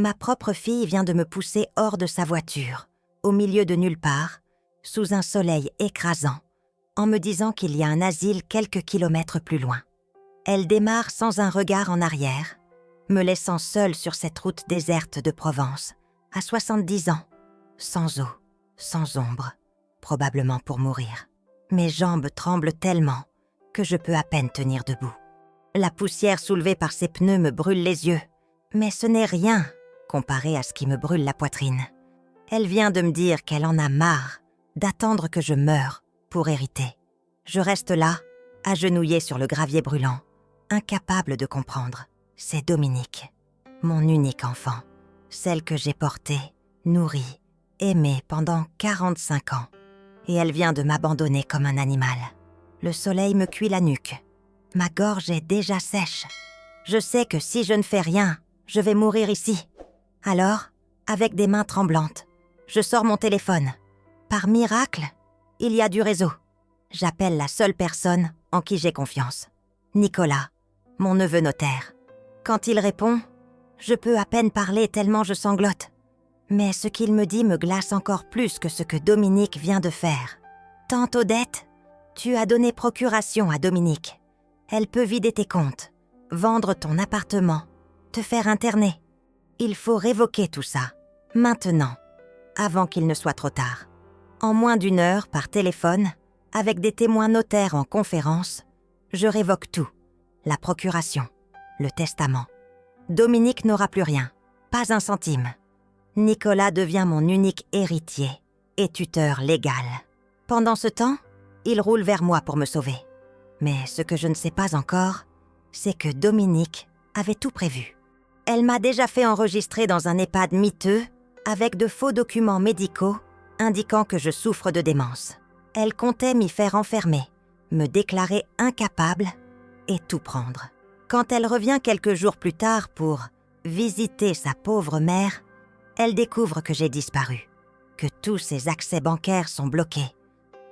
Ma propre fille vient de me pousser hors de sa voiture, au milieu de nulle part, sous un soleil écrasant, en me disant qu'il y a un asile quelques kilomètres plus loin. Elle démarre sans un regard en arrière, me laissant seule sur cette route déserte de Provence, à 70 ans, sans eau, sans ombre, probablement pour mourir. Mes jambes tremblent tellement que je peux à peine tenir debout. La poussière soulevée par ses pneus me brûle les yeux, mais ce n'est rien comparé à ce qui me brûle la poitrine. Elle vient de me dire qu'elle en a marre d'attendre que je meure pour hériter. Je reste là, agenouillée sur le gravier brûlant, incapable de comprendre. C'est Dominique, mon unique enfant, celle que j'ai portée, nourrie, aimée pendant 45 ans. Et elle vient de m'abandonner comme un animal. Le soleil me cuit la nuque. Ma gorge est déjà sèche. Je sais que si je ne fais rien, je vais mourir ici. Alors, avec des mains tremblantes, je sors mon téléphone. Par miracle, il y a du réseau. J'appelle la seule personne en qui j'ai confiance. Nicolas, mon neveu notaire. Quand il répond, je peux à peine parler tellement je sanglote. Mais ce qu'il me dit me glace encore plus que ce que Dominique vient de faire. Tante Odette, tu as donné procuration à Dominique. Elle peut vider tes comptes, vendre ton appartement, te faire interner. Il faut révoquer tout ça, maintenant, avant qu'il ne soit trop tard. En moins d'1 heure, par téléphone, avec des témoins notaires en conférence, je révoque tout. La procuration, le testament. Dominique n'aura plus rien, pas un centime. Nicolas devient mon unique héritier et tuteur légal. Pendant ce temps, il roule vers moi pour me sauver. Mais ce que je ne sais pas encore, c'est que Dominique avait tout prévu. Elle m'a déjà fait enregistrer dans un EHPAD miteux avec de faux documents médicaux indiquant que je souffre de démence. Elle comptait m'y faire enfermer, me déclarer incapable et tout prendre. Quand elle revient quelques jours plus tard pour visiter sa pauvre mère, elle découvre que j'ai disparu, que tous ses accès bancaires sont bloqués,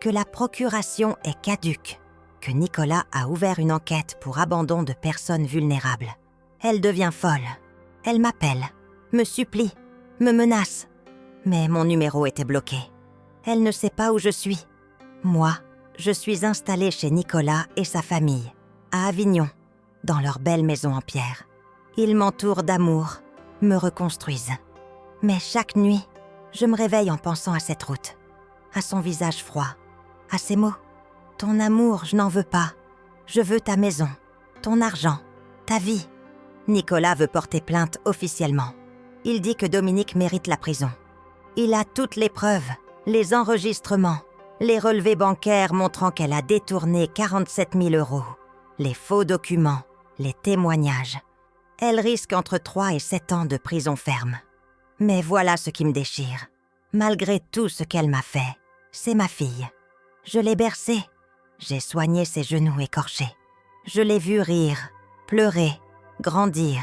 que la procuration est caduque, que Nicolas a ouvert une enquête pour abandon de personnes vulnérables. Elle devient folle. Elle m'appelle, me supplie, me menace. Mais mon numéro était bloqué. Elle ne sait pas où je suis. Moi, je suis installée chez Nicolas et sa famille, à Avignon, dans leur belle maison en pierre. Ils m'entourent d'amour, me reconstruisent. Mais chaque nuit, je me réveille en pensant à cette route, à son visage froid, à ces mots. Ton amour, je n'en veux pas. Je veux ta maison, ton argent, ta vie. Nicolas veut porter plainte officiellement. Il dit que Dominique mérite la prison. Il a toutes les preuves, les enregistrements, les relevés bancaires montrant qu'elle a détourné 47 000 €, les faux documents, les témoignages. Elle risque entre 3 et 7 ans de prison ferme. Mais voilà ce qui me déchire. Malgré tout ce qu'elle m'a fait, c'est ma fille. Je l'ai bercée. J'ai soigné ses genoux écorchés. Je l'ai vue rire, pleurer, grandir.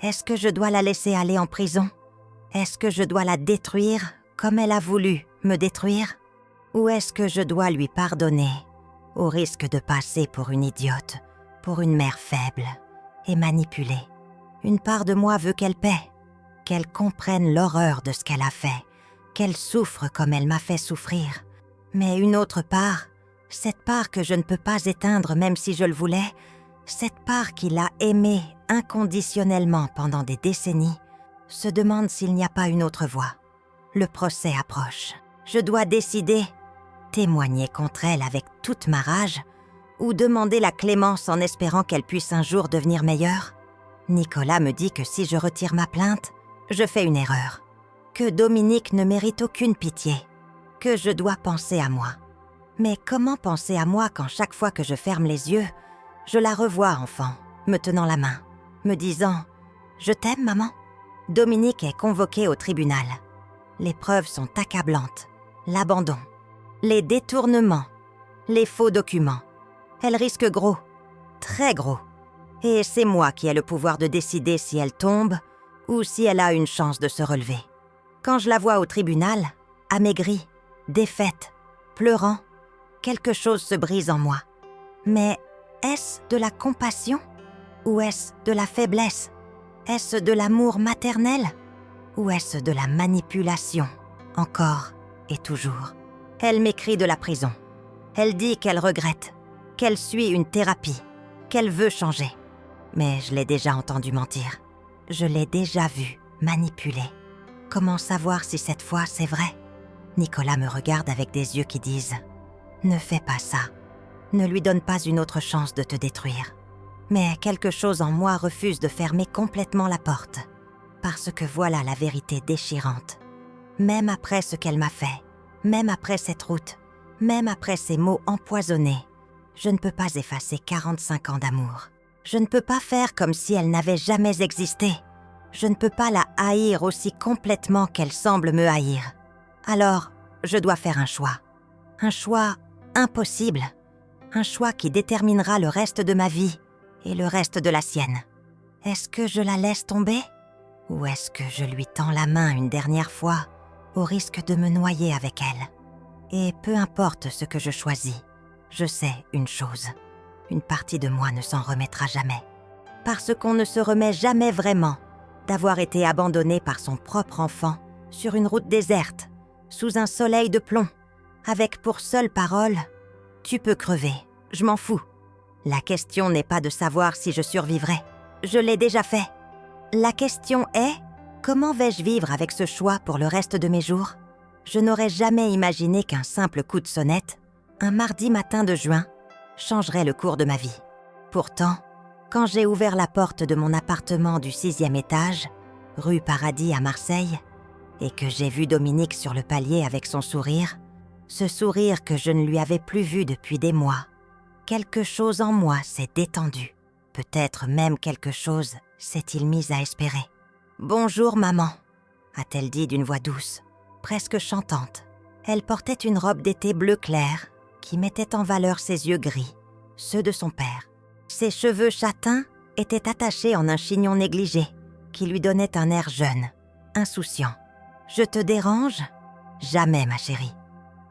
Est-ce que je dois la laisser aller en prison? Est-ce que je dois la détruire comme elle a voulu me détruire? Ou est-ce que je dois lui pardonner, au risque de passer pour une idiote, pour une mère faible et manipulée? Une part de moi veut qu'elle paie, qu'elle comprenne l'horreur de ce qu'elle a fait, qu'elle souffre comme elle m'a fait souffrir. Mais une autre part, cette part que je ne peux pas éteindre même si je le voulais, cette part qui l'a aimée inconditionnellement pendant des décennies, se demande s'il n'y a pas une autre voie. Le procès approche. Je dois décider, témoigner contre elle avec toute ma rage, ou demander la clémence en espérant qu'elle puisse un jour devenir meilleure. Nicolas me dit que si je retire ma plainte, je fais une erreur, que Dominique ne mérite aucune pitié, que je dois penser à moi. Mais comment penser à moi quand chaque fois que je ferme les yeux, je la revois enfant, me tenant la main, me disant « Je t'aime, maman ». Dominique est convoquée au tribunal. Les preuves sont accablantes. L'abandon, les détournements, les faux documents. Elle risque gros, très gros. Et c'est moi qui ai le pouvoir de décider si elle tombe ou si elle a une chance de se relever. Quand je la vois au tribunal, amaigrie, défaite, pleurant, quelque chose se brise en moi. Mais est-ce de la compassion ou est-ce de la faiblesse? Est-ce de l'amour maternel Ou est-ce de la manipulation, encore et toujours? Elle m'écrit de la prison. Elle dit qu'elle regrette, qu'elle suit une thérapie, qu'elle veut changer. Mais je l'ai déjà entendu mentir. Je l'ai déjà vue manipuler. Comment savoir si cette fois c'est vrai? Nicolas me regarde avec des yeux qui disent « Ne fais pas ça. Ne lui donne pas une autre chance de te détruire. » Mais quelque chose en moi refuse de fermer complètement la porte. Parce que voilà la vérité déchirante. Même après ce qu'elle m'a fait, même après cette route, même après ces mots empoisonnés, je ne peux pas effacer 45 ans d'amour. Je ne peux pas faire comme si elle n'avait jamais existé. Je ne peux pas la haïr aussi complètement qu'elle semble me haïr. Alors, je dois faire un choix. Un choix impossible. Un choix qui déterminera le reste de ma vie et le reste de la sienne. Est-ce que je la laisse tomber? Ou est-ce que je lui tends la main une dernière fois, au risque de me noyer avec elle? Et peu importe ce que je choisis, je sais une chose. Une partie de moi ne s'en remettra jamais. Parce qu'on ne se remet jamais vraiment d'avoir été abandonné par son propre enfant sur une route déserte, sous un soleil de plomb, avec pour seule parole « Tu peux crever, je m'en fous ». La question n'est pas de savoir si je survivrai. Je l'ai déjà fait. La question est « Comment vais-je vivre avec ce choix pour le reste de mes jours ?» Je n'aurais jamais imaginé qu'un simple coup de sonnette, un mardi matin de juin, changerait le cours de ma vie. Pourtant, quand j'ai ouvert la porte de mon appartement du 6e étage, rue Paradis à Marseille, et que j'ai vu Dominique sur le palier avec son sourire, ce sourire que je ne lui avais plus vu depuis des mois, quelque chose en moi s'est détendu. Peut-être même quelque chose s'est-il mis à espérer. « Bonjour maman », a-t-elle dit d'une voix douce, presque chantante. Elle portait une robe d'été bleu clair qui mettait en valeur ses yeux gris, ceux de son père. Ses cheveux châtains étaient attachés en un chignon négligé qui lui donnait un air jeune, insouciant. « Je te dérange ? » ?»« Jamais, ma chérie. »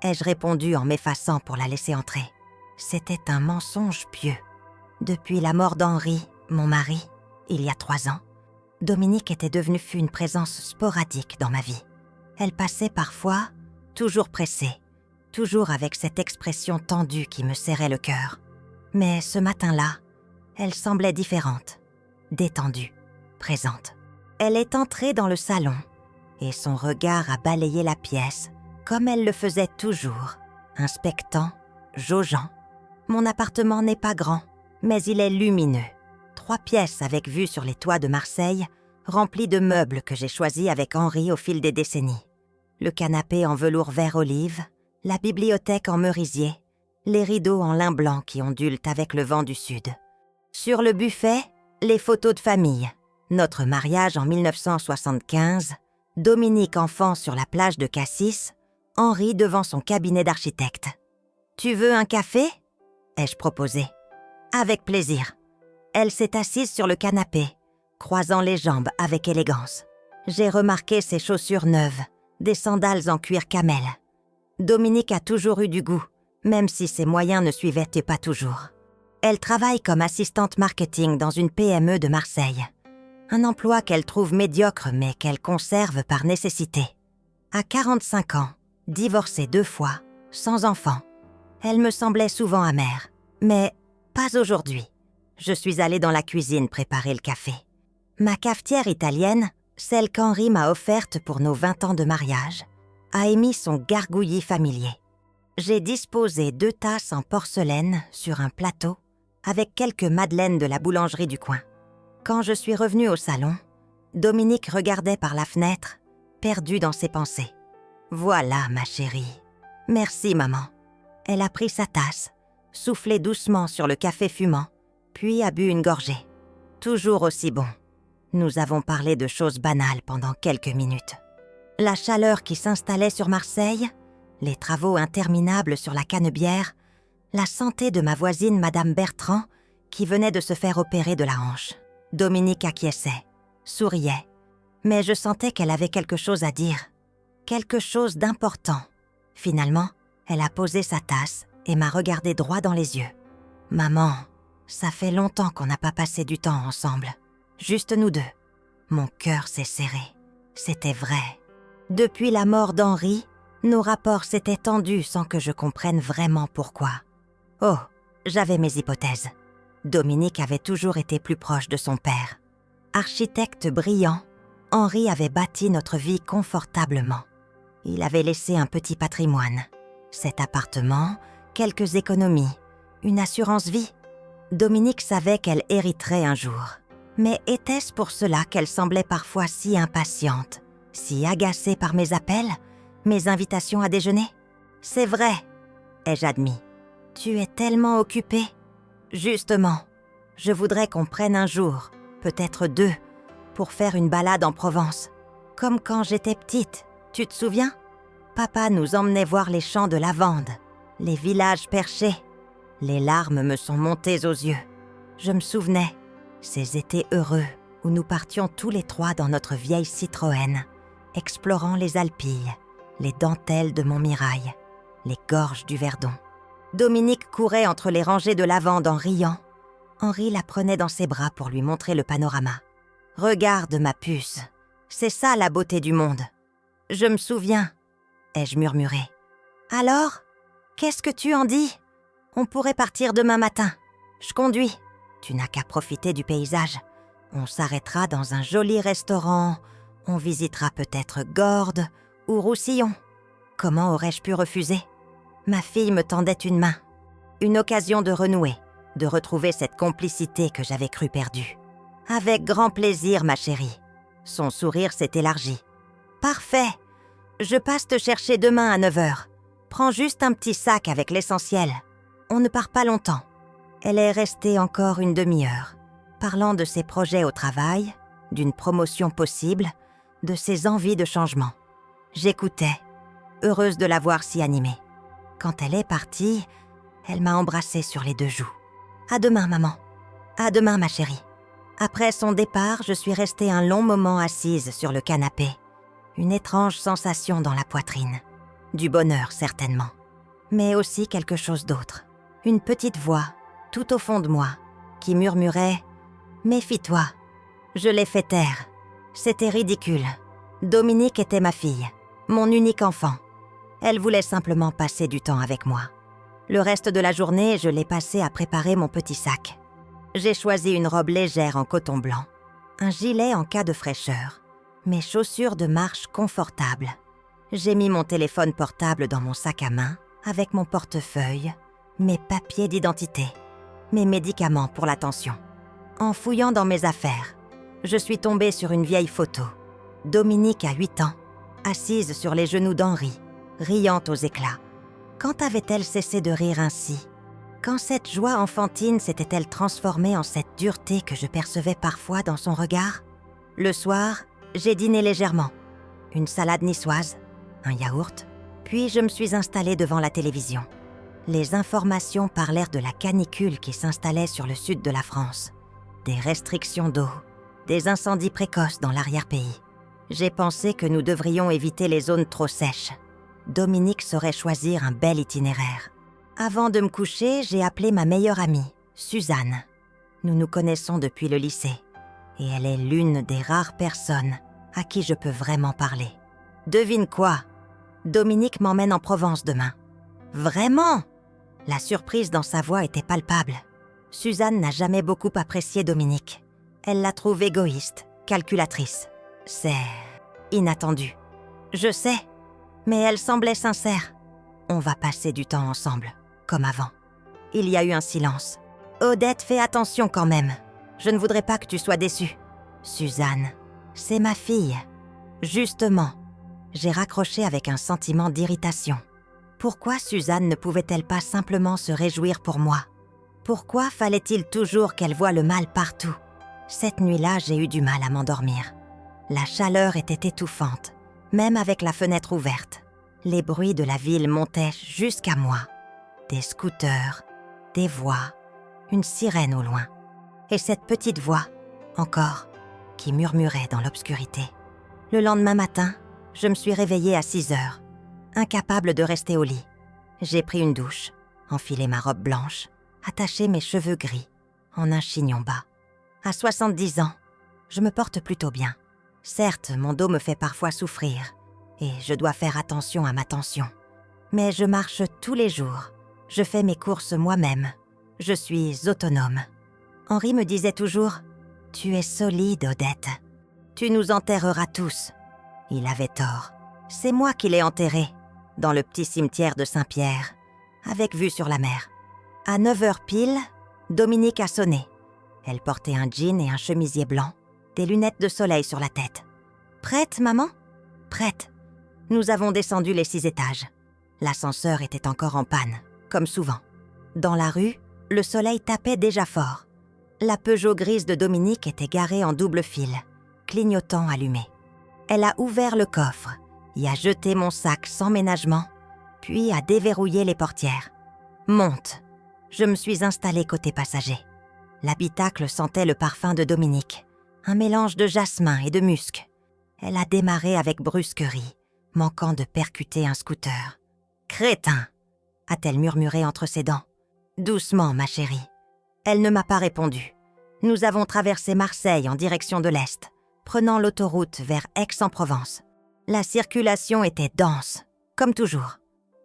ai-je répondu en m'effaçant pour la laisser entrer. C'était un mensonge pieux. Depuis la mort d'Henri, mon mari, il y a 3 ans, Dominique était devenue une présence sporadique dans ma vie. Elle passait parfois, toujours pressée, toujours avec cette expression tendue qui me serrait le cœur. Mais ce matin-là, elle semblait différente, détendue, présente. Elle est entrée dans le salon et son regard a balayé la pièce comme elle le faisait toujours, inspectant, jaugeant. Mon appartement n'est pas grand, mais il est lumineux. 3 pièces avec vue sur les toits de Marseille, remplies de meubles que j'ai choisis avec Henri au fil des décennies. Le canapé en velours vert olive, la bibliothèque en merisier, les rideaux en lin blanc qui ondulent avec le vent du sud. Sur le buffet, les photos de famille. Notre mariage en 1975, Dominique enfant sur la plage de Cassis, Henri devant son cabinet d'architecte. « Tu veux un café ?» ai-je proposé. « Avec plaisir. » Elle s'est assise sur le canapé, croisant les jambes avec élégance. J'ai remarqué ses chaussures neuves, des sandales en cuir camel. Dominique a toujours eu du goût, même si ses moyens ne suivaient pas toujours. Elle travaille comme assistante marketing dans une PME de Marseille. Un emploi qu'elle trouve médiocre mais qu'elle conserve par nécessité. À 45 ans, divorcée 2 fois, sans enfant, elle me semblait souvent amère. Mais pas aujourd'hui. Je suis allée dans la cuisine préparer le café. Ma cafetière italienne, celle qu'Henri m'a offerte pour nos 20 ans de mariage, a émis son gargouillis familier. J'ai disposé 2 tasses en porcelaine sur un plateau avec quelques madeleines de la boulangerie du coin. Quand je suis revenue au salon, Dominique regardait par la fenêtre, perdue dans ses pensées. « Voilà, ma chérie. Merci, maman. » Elle a pris sa tasse, soufflé doucement sur le café fumant, puis a bu une gorgée. Toujours aussi bon. Nous avons parlé de choses banales pendant quelques minutes. La chaleur qui s'installait sur Marseille, les travaux interminables sur la Canebière, la santé de ma voisine Madame Bertrand, qui venait de se faire opérer de la hanche. Dominique acquiesçait, souriait, mais je sentais qu'elle avait quelque chose à dire, quelque chose d'important. Finalement, elle a posé sa tasse et m'a regardé droit dans les yeux. « Maman, ça fait longtemps qu'on n'a pas passé du temps ensemble. Juste nous deux. » Mon cœur s'est serré. C'était vrai. Depuis la mort d'Henri, nos rapports s'étaient tendus sans que je comprenne vraiment pourquoi. Oh, j'avais mes hypothèses. Dominique avait toujours été plus proche de son père. Architecte brillant, Henri avait bâti notre vie confortablement. Il avait laissé un petit patrimoine. Cet appartement, quelques économies, une assurance vie. Dominique savait qu'elle hériterait un jour. Mais était-ce pour cela qu'elle semblait parfois si impatiente, si agacée par mes appels, mes invitations à déjeuner? C'est vrai, ai-je admis. Tu es tellement occupée. Justement, je voudrais qu'on prenne un jour, peut-être 2, pour faire une balade en Provence. Comme quand j'étais petite, tu te souviens? Papa nous emmenait voir les champs de lavande, les villages perchés. Les larmes me sont montées aux yeux. Je me souvenais, ces étés heureux où nous partions tous les 3 dans notre vieille Citroën, explorant les Alpilles, les dentelles de Montmirail, les gorges du Verdon. Dominique courait entre les rangées de lavande en riant. Henri la prenait dans ses bras pour lui montrer le panorama. « Regarde ma puce, c'est ça la beauté du monde. »« Je me souviens, » ai-je murmuré. « Alors, qu'est-ce que tu en dis? On pourrait partir demain matin. Je conduis. Tu n'as qu'à profiter du paysage. On s'arrêtera dans un joli restaurant. On visitera peut-être Gordes ou Roussillon. » Comment aurais-je pu refuser? Ma fille me tendait une main. Une occasion de renouer, de retrouver cette complicité que j'avais cru perdue. « Avec grand plaisir, ma chérie. » Son sourire s'est élargi. « Parfait. Je passe te chercher demain à 9h. Prends juste un petit sac avec l'essentiel. On ne part pas longtemps. » Elle est restée encore une demi-heure, parlant de ses projets au travail, d'une promotion possible, de ses envies de changement. J'écoutais, heureuse de la voir si animée. Quand elle est partie, elle m'a embrassée sur les 2 joues. « À demain, maman. À demain, ma chérie. » Après son départ, je suis restée un long moment assise sur le canapé. Une étrange sensation dans la poitrine. Du bonheur, certainement. Mais aussi quelque chose d'autre. Une petite voix, tout au fond de moi, qui murmurait « Méfie-toi ». Je l'ai fait taire. C'était ridicule. Dominique était ma fille, mon unique enfant. Elle voulait simplement passer du temps avec moi. Le reste de la journée, je l'ai passé à préparer mon petit sac. J'ai choisi une robe légère en coton blanc, un gilet en cas de fraîcheur, mes chaussures de marche confortables. J'ai mis mon téléphone portable dans mon sac à main, avec mon portefeuille, mes papiers d'identité, mes médicaments pour la tension. En fouillant dans mes affaires, je suis tombée sur une vieille photo. Dominique à 8 ans, assise sur les genoux d'Henri, riant aux éclats. Quand avait-elle cessé de rire ainsi? Quand cette joie enfantine s'était-elle transformée en cette dureté que je percevais parfois dans son regard? Le soir, j'ai dîné légèrement. Une salade niçoise, un yaourt, puis je me suis installée devant la télévision. Les informations parlèrent de la canicule qui s'installait sur le sud de la France, des restrictions d'eau, des incendies précoces dans l'arrière-pays. J'ai pensé que nous devrions éviter les zones trop sèches. Dominique saurait choisir un bel itinéraire. Avant de me coucher, j'ai appelé ma meilleure amie, Suzanne. Nous nous connaissons depuis le lycée, et elle est l'une des rares personnes à qui je peux vraiment parler. Devine quoi? Dominique m'emmène en Provence demain. Vraiment? La surprise dans sa voix était palpable. Suzanne n'a jamais beaucoup apprécié Dominique. Elle la trouve égoïste, calculatrice. C'est inattendu. Je sais, mais elle semblait sincère. On va passer du temps ensemble, comme avant. Il y a eu un silence. Odette, fais attention quand même. Je ne voudrais pas que tu sois déçue. Suzanne, c'est ma fille. Justement, j'ai raccroché avec un sentiment d'irritation. Pourquoi Suzanne ne pouvait-elle pas simplement se réjouir pour moi? Pourquoi fallait-il toujours qu'elle voie le mal partout? Cette nuit-là, j'ai eu du mal à m'endormir. La chaleur était étouffante, même avec la fenêtre ouverte. Les bruits de la ville montaient jusqu'à moi. Des scooters, des voix, une sirène au loin. Et cette petite voix, encore, qui murmurait dans l'obscurité. Le lendemain matin, je me suis réveillée à 6 heures, incapable de rester au lit. J'ai pris une douche, enfilé ma robe blanche, attaché mes cheveux gris en un chignon bas. À 70 ans, je me porte plutôt bien. Certes, mon dos me fait parfois souffrir, et je dois faire attention à ma tension. Mais je marche tous les jours. Je fais mes courses moi-même. Je suis autonome. Henri me disait toujours « Tu es solide, Odette. Tu nous enterreras tous. » Il avait tort. C'est moi qui l'ai enterré, dans le petit cimetière de Saint-Pierre, avec vue sur la mer. À 9h pile, Dominique a sonné. Elle portait un jean et un chemisier blanc, des lunettes de soleil sur la tête. « Prête, maman ?»« Prête. » Nous avons descendu les 6 étages. L'ascenseur était encore en panne, comme souvent. Dans la rue, le soleil tapait déjà fort. La Peugeot grise de Dominique était garée en double fil, clignotant allumé. Elle a ouvert le coffre, y a jeté mon sac sans ménagement, puis a déverrouillé les portières. « Monte !» Je me suis installée côté passager. L'habitacle sentait le parfum de Dominique, un mélange de jasmin et de musc. Elle a démarré avec brusquerie, manquant de percuter un scooter. « Crétin !» a-t-elle murmuré entre ses dents. « Doucement, ma chérie. » Elle ne m'a pas répondu. Nous avons traversé Marseille en direction de l'Est, prenant l'autoroute vers Aix-en-Provence. La circulation était dense, comme toujours.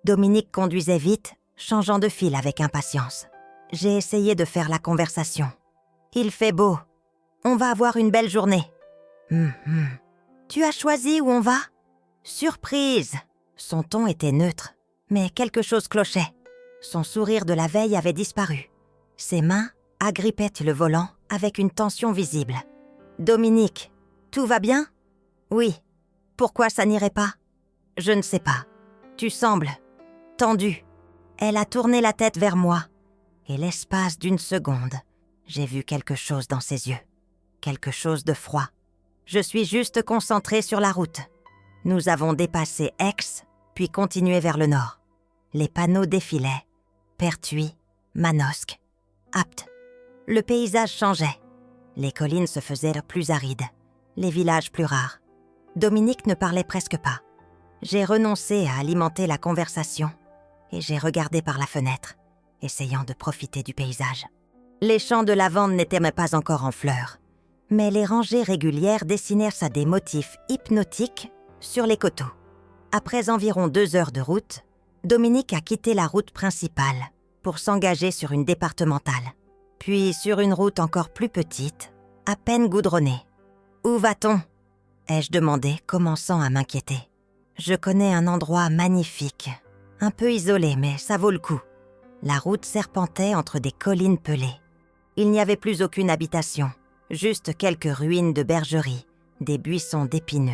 Dominique conduisait vite, changeant de fil avec impatience. J'ai essayé de faire la conversation. « Il fait beau. On va avoir une belle journée. »« Tu as choisi où on va ?»« Surprise !» Son ton était neutre, mais quelque chose clochait. Son sourire de la veille avait disparu. Ses mains agrippaient le volant avec une tension visible. « Dominique, tout va bien ?»« Oui. Pourquoi ça n'irait pas ?»« Je ne sais pas. Tu sembles tendue. » Elle a tourné la tête vers moi, et l'espace d'une seconde, j'ai vu quelque chose dans ses yeux. Quelque chose de froid. Je suis juste concentrée sur la route. Nous avons dépassé Aix, puis continué vers le nord. Les panneaux défilaient. Pertuis, Manosque, Apt. Le paysage changeait. Les collines se faisaient plus arides, les villages plus rares. Dominique ne parlait presque pas. J'ai renoncé à alimenter la conversation et j'ai regardé par la fenêtre, essayant de profiter du paysage. Les champs de lavande n'étaient même pas encore en fleurs, mais les rangées régulières dessinèrent à des motifs hypnotiques sur les coteaux. Après environ 2 heures de route, Dominique a quitté la route principale pour s'engager sur une départementale, puis sur une route encore plus petite, à peine goudronnée. « Où va-t-on » ai-je demandé, commençant à m'inquiéter. Je connais un endroit magnifique, un peu isolé, mais ça vaut le coup. La route serpentait entre des collines pelées. Il n'y avait plus aucune habitation, juste quelques ruines de bergeries, des buissons d'épineux,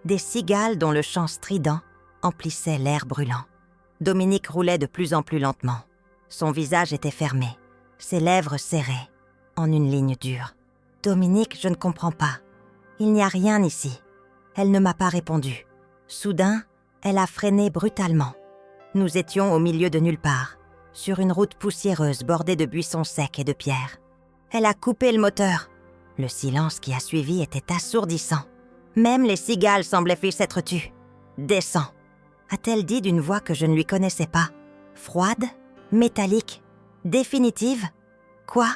des cigales dont le chant strident emplissait l'air brûlant. Dominique roulait de plus en plus lentement. Son visage était fermé, ses lèvres serrées, en une ligne dure. « Dominique, je ne comprends pas. Il n'y a rien ici. » Elle ne m'a pas répondu. Soudain, elle a freiné brutalement. Nous étions au milieu de nulle part, sur une route poussiéreuse bordée de buissons secs et de pierres. Elle a coupé le moteur. Le silence qui a suivi était assourdissant. Même les cigales semblaient s'être tues. « Descends !» a-t-elle dit d'une voix que je ne lui connaissais pas. Froide, métallique, définitive. Quoi ?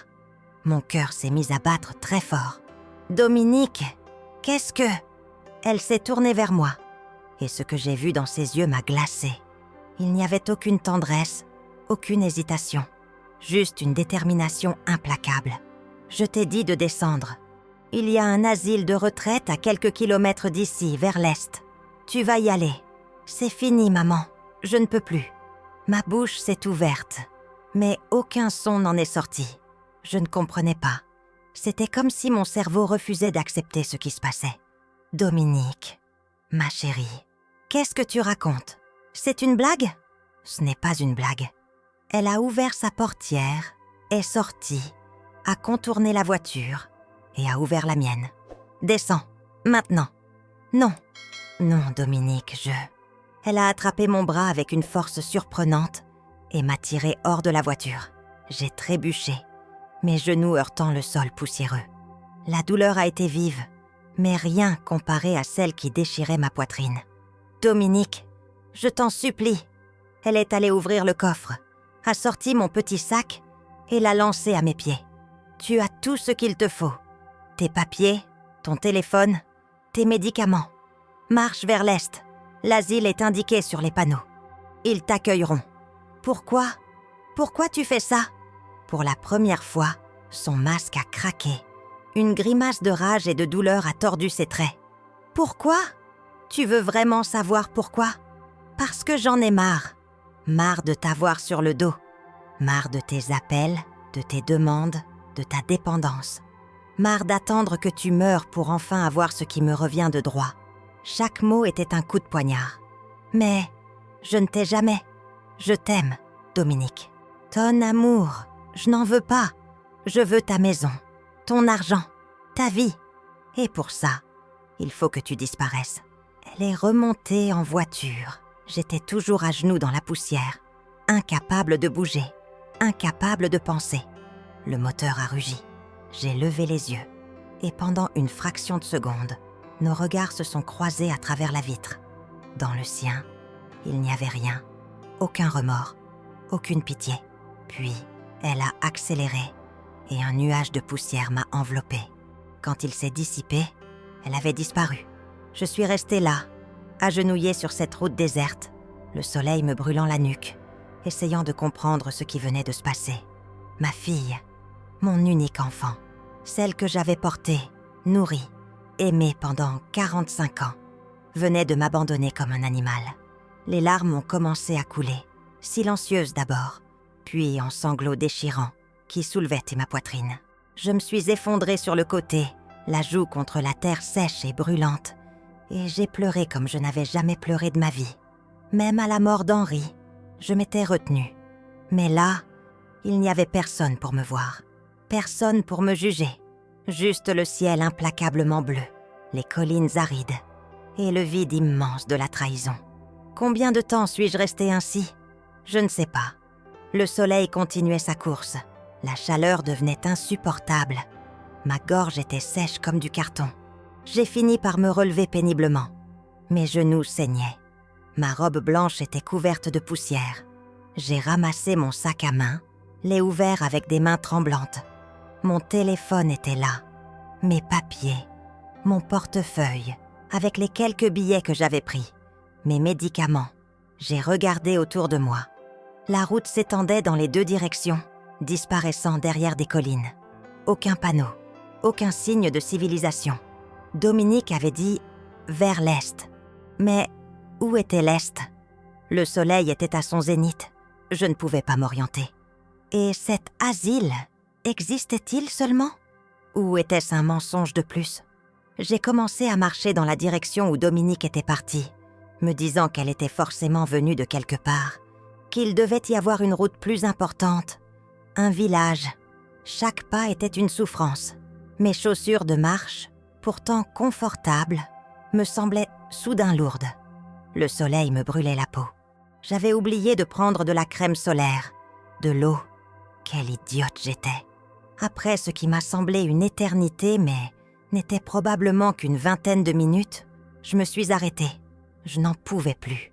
Mon cœur s'est mis à battre très fort. « Dominique, qu'est-ce que… » Elle s'est tournée vers moi, et ce que j'ai vu dans ses yeux m'a glacée. Il n'y avait aucune tendresse, aucune hésitation, juste une détermination implacable. « Je t'ai dit de descendre. Il y a un asile de retraite à quelques kilomètres d'ici, vers l'est. Tu vas y aller. C'est fini, maman. Je ne peux plus. » Ma bouche s'est ouverte, mais aucun son n'en est sorti. Je ne comprenais pas. C'était comme si mon cerveau refusait d'accepter ce qui se passait. « Dominique, ma chérie, qu'est-ce que tu racontes ? C'est une blague ? » Ce n'est pas une blague. Elle a ouvert sa portière, est sortie, a contourné la voiture et a ouvert la mienne. « Descends, maintenant. »« Non, non, Dominique, je… » Elle a attrapé mon bras avec une force surprenante et m'a tiré hors de la voiture. J'ai trébuché, mes genoux heurtant le sol poussiéreux. La douleur a été vive, mais rien comparé à celle qui déchirait ma poitrine. « Dominique, je t'en supplie !» Elle est allée ouvrir le coffre, a sorti mon petit sac et l'a lancé à mes pieds. « Tu as tout ce qu'il te faut. Tes papiers, ton téléphone. Tes médicaments. Marche vers l'est. L'asile est indiqué sur les panneaux. Ils t'accueilleront. Pourquoi? Pourquoi tu fais ça? Pour la première fois, son masque a craqué. Une grimace de rage et de douleur a tordu ses traits. Pourquoi? Tu veux vraiment savoir pourquoi? Parce que j'en ai marre. Marre de t'avoir sur le dos. Marre de tes appels, de tes demandes, de ta dépendance. Marre d'attendre que tu meures pour enfin avoir ce qui me revient de droit. Chaque mot était un coup de poignard. Mais je ne t'ai jamais. Je t'aime, Dominique. Ton amour, je n'en veux pas. Je veux ta maison, ton argent, ta vie. Et pour ça, il faut que tu disparaisses. Elle est remontée en voiture. J'étais toujours à genoux dans la poussière, incapable de bouger, incapable de penser. Le moteur a rugi. J'ai levé les yeux. Et pendant une fraction de seconde, nos regards se sont croisés à travers la vitre. Dans le sien, il n'y avait rien. Aucun remords, aucune pitié. Puis, elle a accéléré et un nuage de poussière m'a enveloppée. Quand il s'est dissipé, elle avait disparu. Je suis restée là, agenouillée sur cette route déserte, le soleil me brûlant la nuque, essayant de comprendre ce qui venait de se passer. Ma fille, mon unique enfant, celle que j'avais portée, nourrie, aimée pendant 45 ans, venait de m'abandonner comme un animal. Les larmes ont commencé à couler, silencieuses d'abord, puis en sanglots déchirants qui soulevaient ma poitrine. Je me suis effondrée sur le côté, la joue contre la terre sèche et brûlante, et j'ai pleuré comme je n'avais jamais pleuré de ma vie. Même à la mort d'Henri, je m'étais retenue. Mais là, il n'y avait personne pour me voir, personne pour me juger. Juste le ciel implacablement bleu, les collines arides et le vide immense de la trahison. Combien de temps suis-je restée ainsi? Je ne sais pas. Le soleil continuait sa course. La chaleur devenait insupportable. Ma gorge était sèche comme du carton. J'ai fini par me relever péniblement. Mes genoux saignaient. Ma robe blanche était couverte de poussière. J'ai ramassé mon sac à main, l'ai ouvert avec des mains tremblantes. Mon téléphone était là, mes papiers, mon portefeuille, avec les quelques billets que j'avais pris, mes médicaments. J'ai regardé autour de moi. La route s'étendait dans les deux directions, disparaissant derrière des collines. Aucun panneau, aucun signe de civilisation. Dominique avait dit « vers l'est ». Mais où était l'est? Le soleil était à son zénith. Je ne pouvais pas m'orienter. Et cet asile, existait-il seulement? Ou était-ce un mensonge de plus? J'ai commencé à marcher dans la direction où Dominique était partie, me disant qu'elle était forcément venue de quelque part, qu'il devait y avoir une route plus importante, un village. Chaque pas était une souffrance. Mes chaussures de marche, pourtant confortables, me semblaient soudain lourdes. Le soleil me brûlait la peau. J'avais oublié de prendre de la crème solaire, de l'eau. Quelle idiote j'étais. Après ce qui m'a semblé une éternité, mais n'était probablement qu'une vingtaine de minutes, je me suis arrêtée. Je n'en pouvais plus.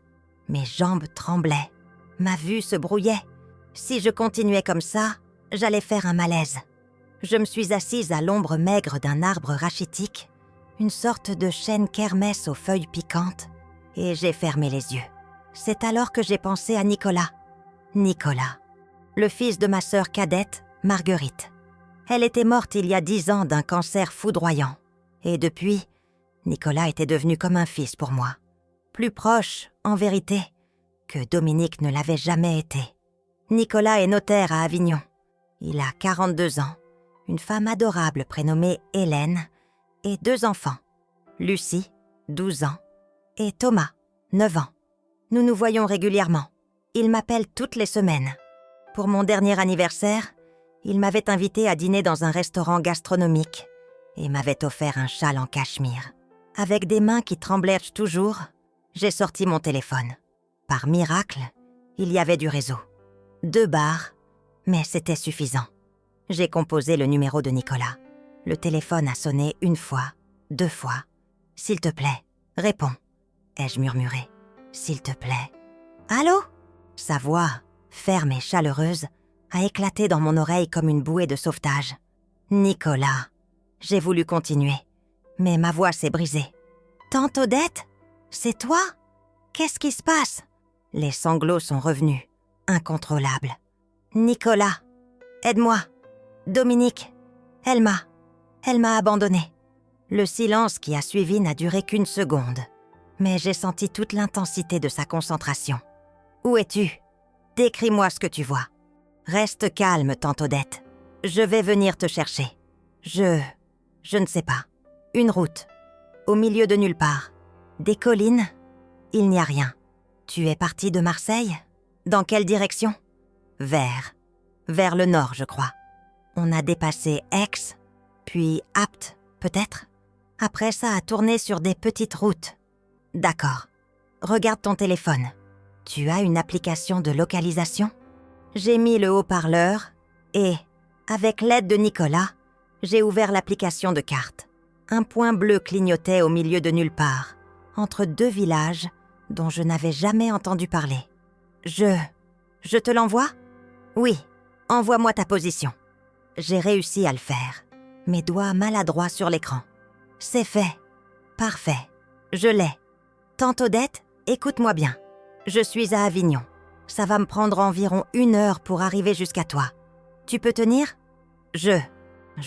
Mes jambes tremblaient. Ma vue se brouillait. Si je continuais comme ça, j'allais faire un malaise. Je me suis assise à l'ombre maigre d'un arbre rachitique, une sorte de chêne kermesse aux feuilles piquantes, et j'ai fermé les yeux. C'est alors que j'ai pensé à Nicolas. Nicolas, le fils de ma sœur cadette, Marguerite. Elle était morte il y a 10 ans d'un cancer foudroyant. Et depuis, Nicolas était devenu comme un fils pour moi. Plus proche, en vérité, que Dominique ne l'avait jamais été. Nicolas est notaire à Avignon. Il a 42 ans, une femme adorable prénommée Hélène, et 2 enfants, Lucie, 12 ans, et Thomas, 9 ans. Nous nous voyons régulièrement. Il m'appelle toutes les semaines. Pour mon dernier anniversaire, il m'avait invité à dîner dans un restaurant gastronomique et m'avait offert un châle en cachemire. Avec des mains qui tremblaient toujours, j'ai sorti mon téléphone. Par miracle, il y avait du réseau. 2 bars, mais c'était suffisant. J'ai composé le numéro de Nicolas. Le téléphone a sonné 1 fois, 2 fois. « S'il te plaît, réponds », ai-je murmuré. « S'il te plaît. »« Allô ?» Sa voix, ferme et chaleureuse, a éclaté dans mon oreille comme une bouée de sauvetage. « Nicolas !» J'ai voulu continuer, mais ma voix s'est brisée. Tante Odette? C'est toi? Qu'est-ce qui se passe? Les sanglots sont revenus, incontrôlables. Nicolas, aide-moi. Dominique, elle m'a abandonnée. Le silence qui a suivi n'a duré qu'une seconde, mais j'ai senti toute l'intensité de sa concentration. Où es-tu? Décris-moi ce que tu vois. Reste calme, tante Odette. Je vais venir te chercher. Je ne sais pas. Une route. Au milieu de nulle part. Des collines. Il n'y a rien. Tu es partie de Marseille? Dans quelle direction? Vers le nord, je crois. On a dépassé Aix, puis Apt, peut-être. Après ça a tourné sur des petites routes. D'accord. Regarde ton téléphone. Tu as une application de localisation? J'ai mis le haut-parleur et, avec l'aide de Nicolas, j'ai ouvert l'application de carte. Un point bleu clignotait au milieu de nulle part, entre deux villages dont je n'avais jamais entendu parler. Je te l'envoie? Oui, envoie-moi ta position. J'ai réussi à le faire, mes doigts maladroits sur l'écran. C'est fait. Parfait. Je l'ai. Tante Odette, écoute-moi bien. Je suis à Avignon. Ça va me prendre environ 1 heure pour arriver jusqu'à toi. Tu peux tenir? Je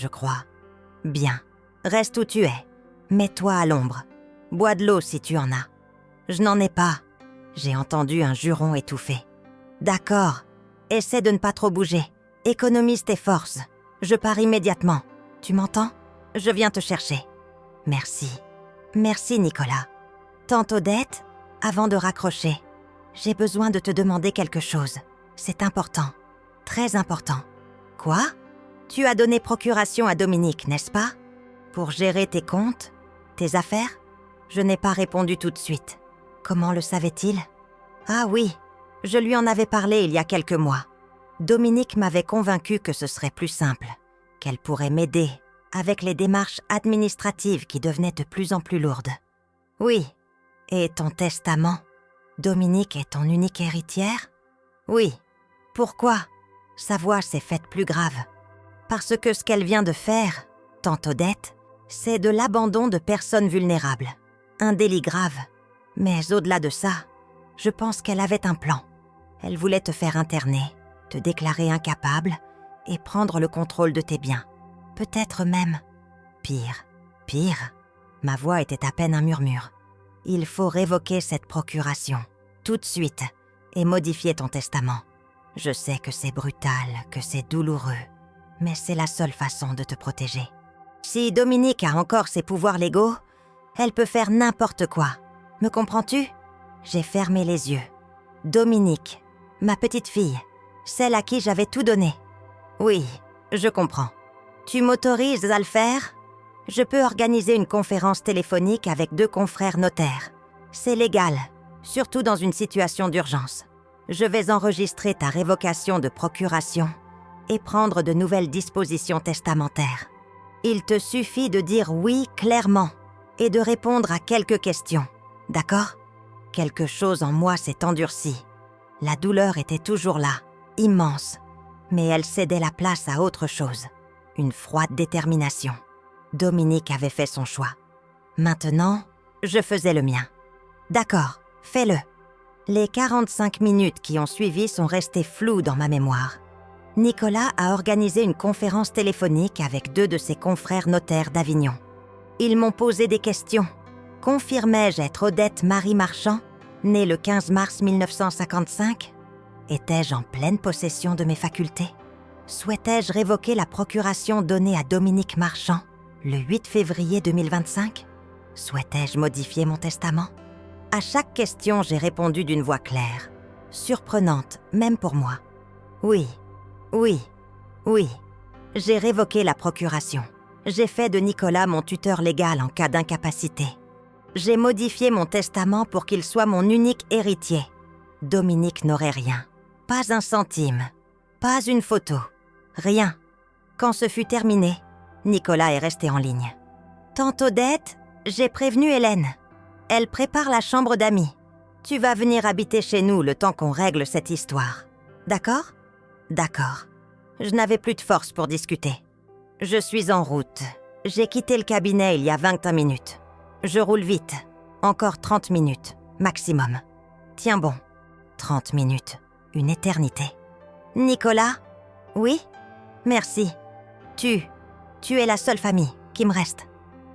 crois. Bien. Reste où tu es. Mets-toi à l'ombre. Bois de l'eau si tu en as. Je n'en ai pas. J'ai entendu un juron étouffé. D'accord. Essaie de ne pas trop bouger. Économise tes forces. Je pars immédiatement. Tu m'entends? Je viens te chercher. Merci. Merci, Nicolas. Tante Odette, avant de raccrocher, j'ai besoin de te demander quelque chose. C'est important. Très important. Quoi? Tu as donné procuration à Dominique, n'est-ce pas? Pour gérer tes comptes, tes affaires? Je n'ai pas répondu tout de suite. Comment le savait-il? Ah oui, je lui en avais parlé il y a quelques mois. Dominique m'avait convaincu que ce serait plus simple, qu'elle pourrait m'aider avec les démarches administratives qui devenaient de plus en plus lourdes. Oui. Et ton testament? Dominique est ton unique héritière? Oui. Pourquoi? Sa voix s'est faite plus grave. Parce que ce qu'elle vient de faire, tante Odette, c'est de l'abandon de personnes vulnérables. Un délit grave. Mais au-delà de ça, je pense qu'elle avait un plan. Elle voulait te faire interner, te déclarer incapable et prendre le contrôle de tes biens. Peut-être même pire. Ma voix était à peine un murmure. Il faut révoquer cette procuration, tout de suite, et modifier ton testament. Je sais que c'est brutal, que c'est douloureux, mais c'est la seule façon de te protéger. Si Dominique a encore ses pouvoirs légaux, elle peut faire n'importe quoi. Me comprends-tu? J'ai fermé les yeux. Dominique, ma petite fille, celle à qui j'avais tout donné. Oui, je comprends. Tu m'autorises à le faire? Je peux organiser une conférence téléphonique avec 2 confrères notaires. C'est légal, surtout dans une situation d'urgence. Je vais enregistrer ta révocation de procuration et prendre de nouvelles dispositions testamentaires. Il te suffit de dire oui clairement et de répondre à quelques questions, d'accord? Quelque chose en moi s'est endurci. La douleur était toujours là, immense, mais elle cédait la place à autre chose, une froide détermination. Dominique avait fait son choix. Maintenant, je faisais le mien. D'accord, fais-le. Les 45 minutes qui ont suivi sont restées floues dans ma mémoire. Nicolas a organisé une conférence téléphonique avec 2 de ses confrères notaires d'Avignon. Ils m'ont posé des questions. Confirmais-je être Odette Marie Marchand, née le 15 mars 1955? Étais-je en pleine possession de mes facultés? Souhaitais-je révoquer la procuration donnée à Dominique Marchand le 8 février 2025? Souhaitais-je modifier mon testament? À chaque question, j'ai répondu d'une voix claire, surprenante même pour moi. Oui. J'ai révoqué la procuration. J'ai fait de Nicolas mon tuteur légal en cas d'incapacité. J'ai modifié mon testament pour qu'il soit mon unique héritier. Dominique n'aurait rien. Pas un centime. Pas une photo. Rien. Quand ce fut terminé, Nicolas est resté en ligne. Tante Odette, j'ai prévenu Hélène. Elle prépare la chambre d'amis. Tu vas venir habiter chez nous le temps qu'on règle cette histoire. D'accord? D'accord. Je n'avais plus de force pour discuter. Je suis en route. J'ai quitté le cabinet il y a 21 minutes. Je roule vite. Encore 30 minutes, maximum. Tiens bon, 30 minutes, une éternité. Nicolas? Oui? Merci. Tu es la seule famille qui me reste.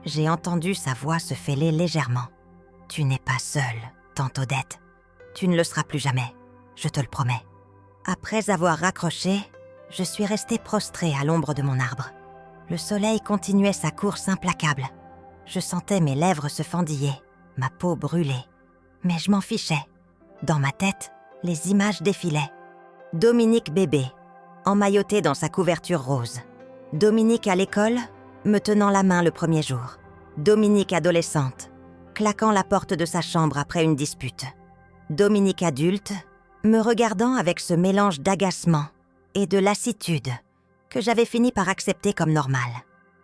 J'ai entendu sa voix se fêler légèrement. Tu n'es pas seule, tante Odette. Tu ne le seras plus jamais, je te le promets. Après avoir raccroché, je suis restée prostrée à l'ombre de mon arbre. Le soleil continuait sa course implacable. Je sentais mes lèvres se fendiller, ma peau brûler. Mais je m'en fichais. Dans ma tête, les images défilaient. Dominique bébé, emmailloté dans sa couverture rose. Dominique à l'école, me tenant la main le premier jour. Dominique adolescente, claquant la porte de sa chambre après une dispute. Dominique adulte, me regardant avec ce mélange d'agacement et de lassitude que j'avais fini par accepter comme normal.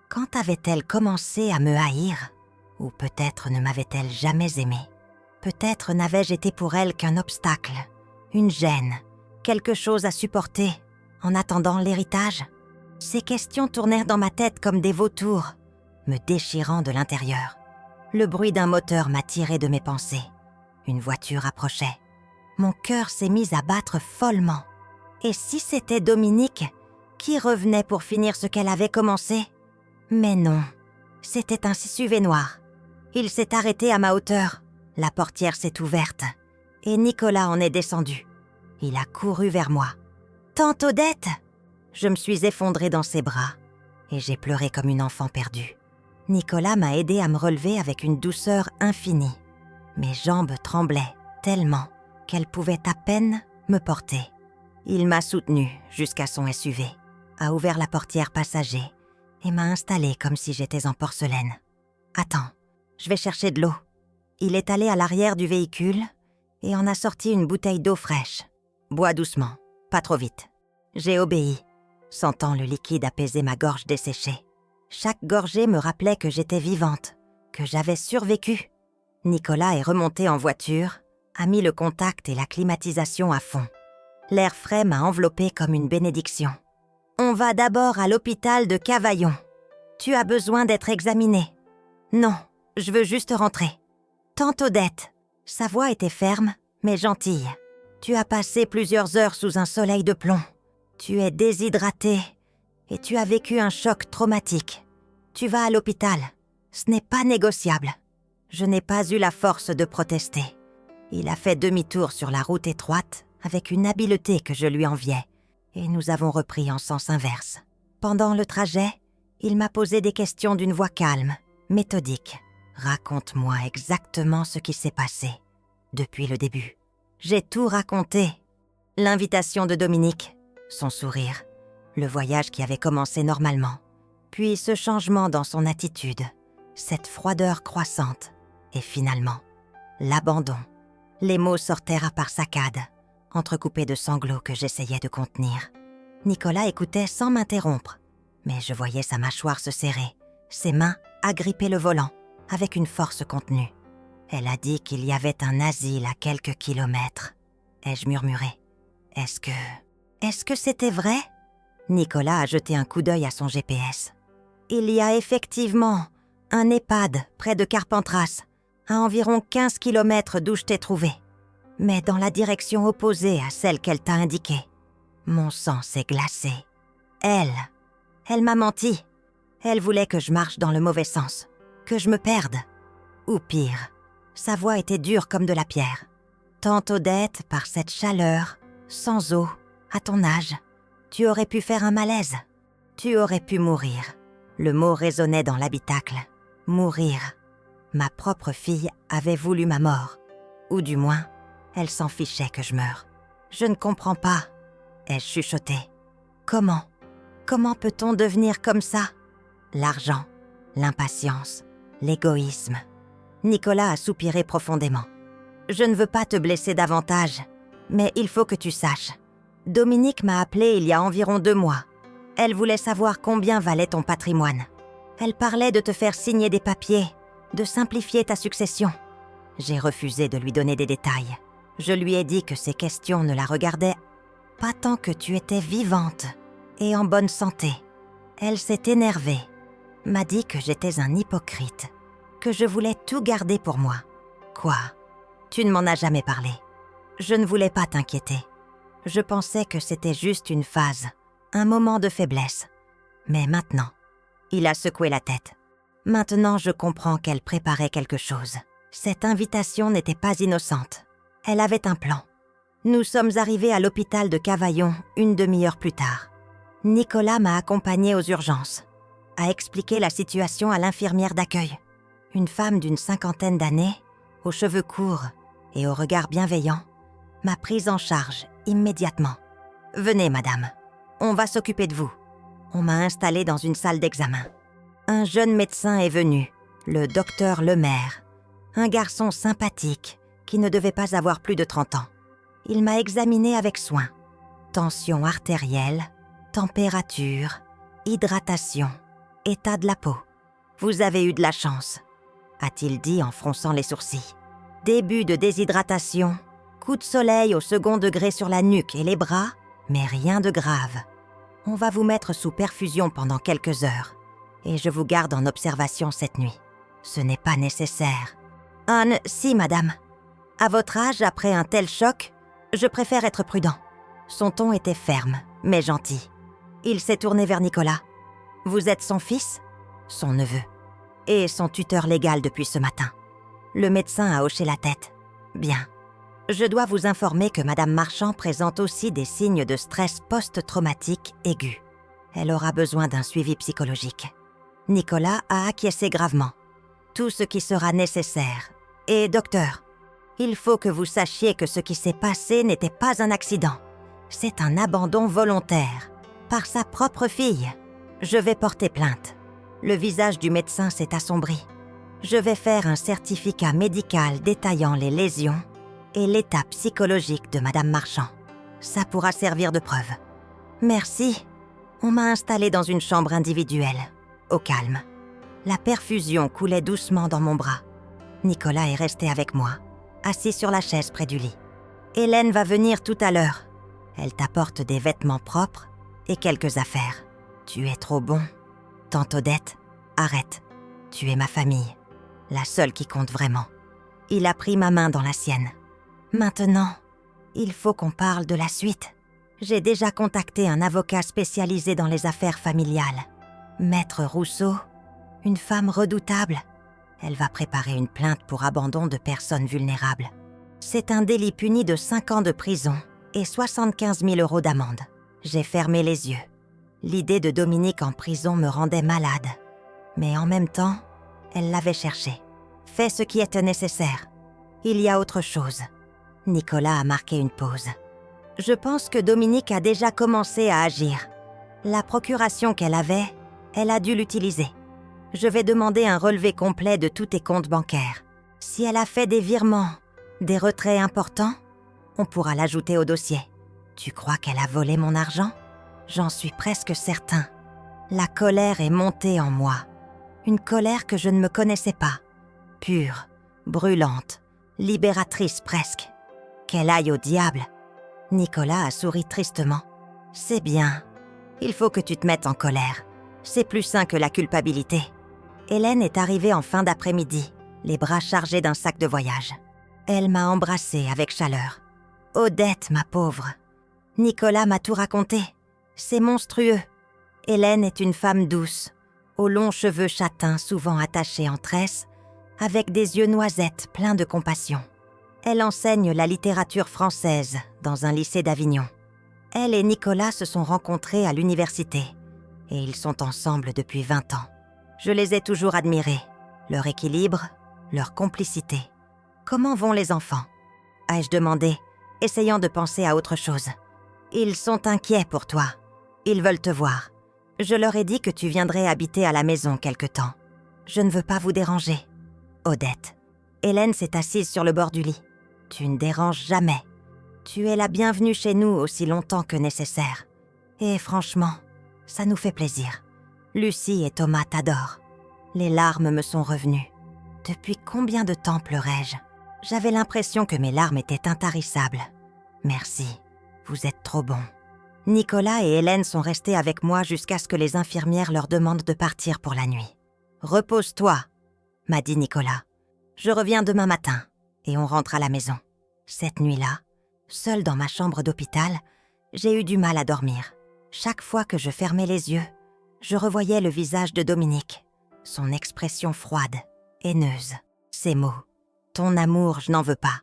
Quand avait-elle commencé à me haïr? Ou peut-être ne m'avait-elle jamais aimée? Peut-être n'avais-je été pour elle qu'un obstacle, une gêne, quelque chose à supporter en attendant l'héritage? Ces questions tournèrent dans ma tête comme des vautours, me déchirant de l'intérieur. Le bruit d'un moteur m'a tiré de mes pensées. Une voiture approchait. Mon cœur s'est mis à battre follement. Et si c'était Dominique qui revenait pour finir ce qu'elle avait commencé? Mais non, c'était un SUV noir. Il s'est arrêté à ma hauteur. La portière s'est ouverte et Nicolas en est descendu. Il a couru vers moi. « Tante Odette !» Je me suis effondrée dans ses bras et j'ai pleuré comme une enfant perdue. Nicolas m'a aidée à me relever avec une douceur infinie. Mes jambes tremblaient tellement qu'elles pouvaient à peine me porter. Il m'a soutenue jusqu'à son SUV, a ouvert la portière passager et m'a installée comme si j'étais en porcelaine. « Attends, je vais chercher de l'eau. » Il est allé à l'arrière du véhicule et en a sorti une bouteille d'eau fraîche. « Bois doucement, pas trop vite. » J'ai obéi, sentant le liquide apaiser ma gorge desséchée. Chaque gorgée me rappelait que j'étais vivante, que j'avais survécu. Nicolas est remonté en voiture, a mis le contact et la climatisation à fond. L'air frais m'a enveloppée comme une bénédiction. « On va d'abord à l'hôpital de Cavaillon. Tu as besoin d'être examinée. »« Non, je veux juste rentrer. » « Tante Odette. » Sa voix était ferme, mais gentille. « Tu as passé plusieurs heures sous un soleil de plomb. Tu es déshydratée et tu as vécu un choc traumatique. Tu vas à l'hôpital. Ce n'est pas négociable. » Je n'ai pas eu la force de protester. Il a fait demi-tour sur la route étroite avec une habileté que je lui enviais et nous avons repris en sens inverse. Pendant le trajet, il m'a posé des questions d'une voix calme, méthodique. « Raconte-moi exactement ce qui s'est passé depuis le début. » J'ai tout raconté. L'invitation de Dominique, son sourire, le voyage qui avait commencé normalement, puis ce changement dans son attitude, cette froideur croissante, et finalement, l'abandon. Les mots sortaient à part saccades, entrecoupés de sanglots que j'essayais de contenir. Nicolas écoutait sans m'interrompre, mais je voyais sa mâchoire se serrer, ses mains agripper le volant, avec une force contenue. Elle a dit qu'il y avait un asile à quelques kilomètres. Ai-je murmuré. Est-ce que c'était vrai? Nicolas a jeté un coup d'œil à son GPS. Il y a effectivement un EHPAD près de Carpentras, à environ 15 kilomètres d'où je t'ai trouvé, mais dans la direction opposée à celle qu'elle t'a indiquée. Mon sang s'est glacé. Elle m'a menti. Elle voulait que je marche dans le mauvais sens, que je me perde. Ou pire, sa voix était dure comme de la pierre. Tante Odette, par cette chaleur, sans eau, à ton âge, tu aurais pu faire un malaise. Tu aurais pu mourir. Le mot résonnait dans l'habitacle. Mourir. Ma propre fille avait voulu ma mort. Ou du moins, elle s'en fichait que je meure. Je ne comprends pas, ai-je chuchoté. Comment peut-on devenir comme ça? L'argent, l'impatience, l'égoïsme. Nicolas a soupiré profondément. Je ne veux pas te blesser davantage, mais il faut que tu saches. Dominique m'a appelé il y a environ 2 mois. Elle voulait savoir combien valait ton patrimoine. Elle parlait de te faire signer des papiers, de simplifier ta succession. J'ai refusé de lui donner des détails. Je lui ai dit que ces questions ne la regardaient pas tant que tu étais vivante et en bonne santé. Elle s'est énervée, m'a dit que j'étais un hypocrite, que je voulais tout garder pour moi. Quoi? Tu ne m'en as jamais parlé. Je ne voulais pas t'inquiéter. Je pensais que c'était juste une phase, un moment de faiblesse. Mais maintenant, il a secoué la tête. Maintenant, je comprends qu'elle préparait quelque chose. Cette invitation n'était pas innocente. Elle avait un plan. Nous sommes arrivés à l'hôpital de Cavaillon une demi-heure plus tard. Nicolas m'a accompagnée aux urgences, a expliqué la situation à l'infirmière d'accueil. Une femme d'une 50aine d'années, aux cheveux courts et au regard bienveillant, m'a prise en charge immédiatement. « Venez, madame, on va s'occuper de vous. » On m'a installée dans une salle d'examen. Un jeune médecin est venu, le docteur Lemaire, un garçon sympathique qui ne devait pas avoir plus de 30 ans. Il m'a examinée avec soin. Tension artérielle, température, hydratation, état de la peau. « Vous avez eu de la chance », a-t-il dit en fronçant les sourcils. Début de déshydratation, coup de soleil au second degré sur la nuque et les bras, mais rien de grave. On va vous mettre sous perfusion pendant quelques heures et je vous garde en observation cette nuit. Ce n'est pas nécessaire. Anne, si, madame. À votre âge, après un tel choc, je préfère être prudent. Son ton était ferme, mais gentil. Il s'est tourné vers Nicolas. Vous êtes son fils? Son neveu. Et son tuteur légal depuis ce matin. Le médecin a hoché la tête. Bien. Je dois vous informer que Madame Marchand présente aussi des signes de stress post-traumatique aigu. Elle aura besoin d'un suivi psychologique. Nicolas a acquiescé gravement. Tout ce qui sera nécessaire. Et docteur, il faut que vous sachiez que ce qui s'est passé n'était pas un accident. C'est un abandon volontaire, par sa propre fille. Je vais porter plainte. Le visage du médecin s'est assombri. Je vais faire un certificat médical détaillant les lésions et l'état psychologique de Madame Marchand. Ça pourra servir de preuve. Merci. On m'a installée dans une chambre individuelle, au calme. La perfusion coulait doucement dans mon bras. Nicolas est resté avec moi, assis sur la chaise près du lit. Hélène va venir tout à l'heure. Elle t'apporte des vêtements propres et quelques affaires. Tu es trop bon. Tante Odette, arrête. Tu es ma famille, la seule qui compte vraiment. Il a pris ma main dans la sienne. Maintenant, il faut qu'on parle de la suite. J'ai déjà contacté un avocat spécialisé dans les affaires familiales. Maître Rousseau, une femme redoutable. Elle va préparer une plainte pour abandon de personnes vulnérables. C'est un délit puni de 5 ans de prison et 75 000 € d'amende. J'ai fermé les yeux. L'idée de Dominique en prison me rendait malade. Mais en même temps, elle l'avait cherché. Fais ce qui est nécessaire. Il y a autre chose. Nicolas a marqué une pause. Je pense que Dominique a déjà commencé à agir. La procuration qu'elle avait, elle a dû l'utiliser. Je vais demander un relevé complet de tous tes comptes bancaires. Si elle a fait des virements, des retraits importants, on pourra l'ajouter au dossier. Tu crois qu'elle a volé mon argent? J'en suis presque certain. La colère est montée en moi. Une colère que je ne me connaissais pas. Pure, brûlante, libératrice presque. Qu'elle aille au diable. Nicolas a souri tristement. C'est bien. Il faut que tu te mettes en colère. C'est plus sain que la culpabilité. Hélène est arrivée en fin d'après-midi, les bras chargés d'un sac de voyage. Elle m'a embrassée avec chaleur. Odette, ma pauvre. Nicolas m'a tout raconté. C'est monstrueux. Hélène est une femme douce, aux longs cheveux châtains souvent attachés en tresse, avec des yeux noisettes pleins de compassion. Elle enseigne la littérature française dans un lycée d'Avignon. Elle et Nicolas se sont rencontrés à l'université et ils sont ensemble depuis 20 ans. Je les ai toujours admirés, leur équilibre, leur complicité. Comment vont les enfants? Ai-je demandé, essayant de penser à autre chose. Ils sont inquiets pour toi. Ils veulent te voir. Je leur ai dit que tu viendrais habiter à la maison quelque temps. Je ne veux pas vous déranger. Odette. Hélène s'est assise sur le bord du lit. Tu ne déranges jamais. Tu es la bienvenue chez nous aussi longtemps que nécessaire. Et franchement, ça nous fait plaisir. Lucie et Thomas t'adorent. Les larmes me sont revenues. Depuis combien de temps pleurais-je? J'avais l'impression que mes larmes étaient intarissables. Merci, vous êtes trop bons. Nicolas et Hélène sont restés avec moi jusqu'à ce que les infirmières leur demandent de partir pour la nuit. « Repose-toi », m'a dit Nicolas. « Je reviens demain matin. et on rentre à la maison. Cette nuit-là, seule dans ma chambre d'hôpital, j'ai eu du mal à dormir. Chaque fois que je fermais les yeux, je revoyais le visage de Dominique, son expression froide, haineuse, ces mots. « Ton amour, je n'en veux pas ».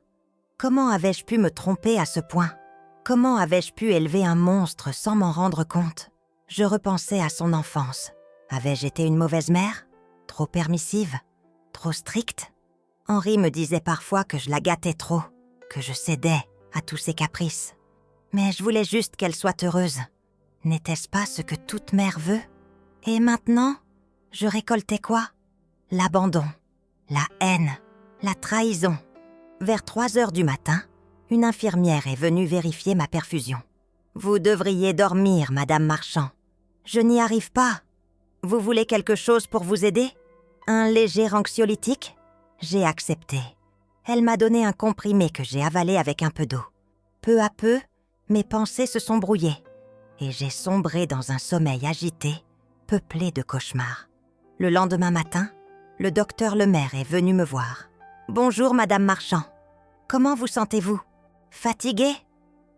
Comment avais-je pu me tromper à ce point? Comment avais-je pu élever un monstre sans m'en rendre compte? Je repensais à son enfance. Avais-je été une mauvaise mère? Trop permissive? Trop stricte? Henri me disait parfois que je la gâtais trop, que je cédais à tous ses caprices. Mais je voulais juste qu'elle soit heureuse. N'était-ce pas ce que toute mère veut? Et maintenant, je récoltais quoi? L'abandon, la haine, la trahison. Vers 3 heures du matin, une infirmière est venue vérifier ma perfusion. « Vous devriez dormir, Madame Marchand. Je n'y arrive pas. Vous voulez quelque chose pour vous aider? Un léger anxiolytique ?» J'ai accepté. Elle m'a donné un comprimé que j'ai avalé avec un peu d'eau. Peu à peu, mes pensées se sont brouillées et j'ai sombré dans un sommeil agité, peuplé de cauchemars. Le lendemain matin, le docteur Lemaire est venu me voir. « Bonjour, Madame Marchand. Comment vous sentez-vous? Fatiguée?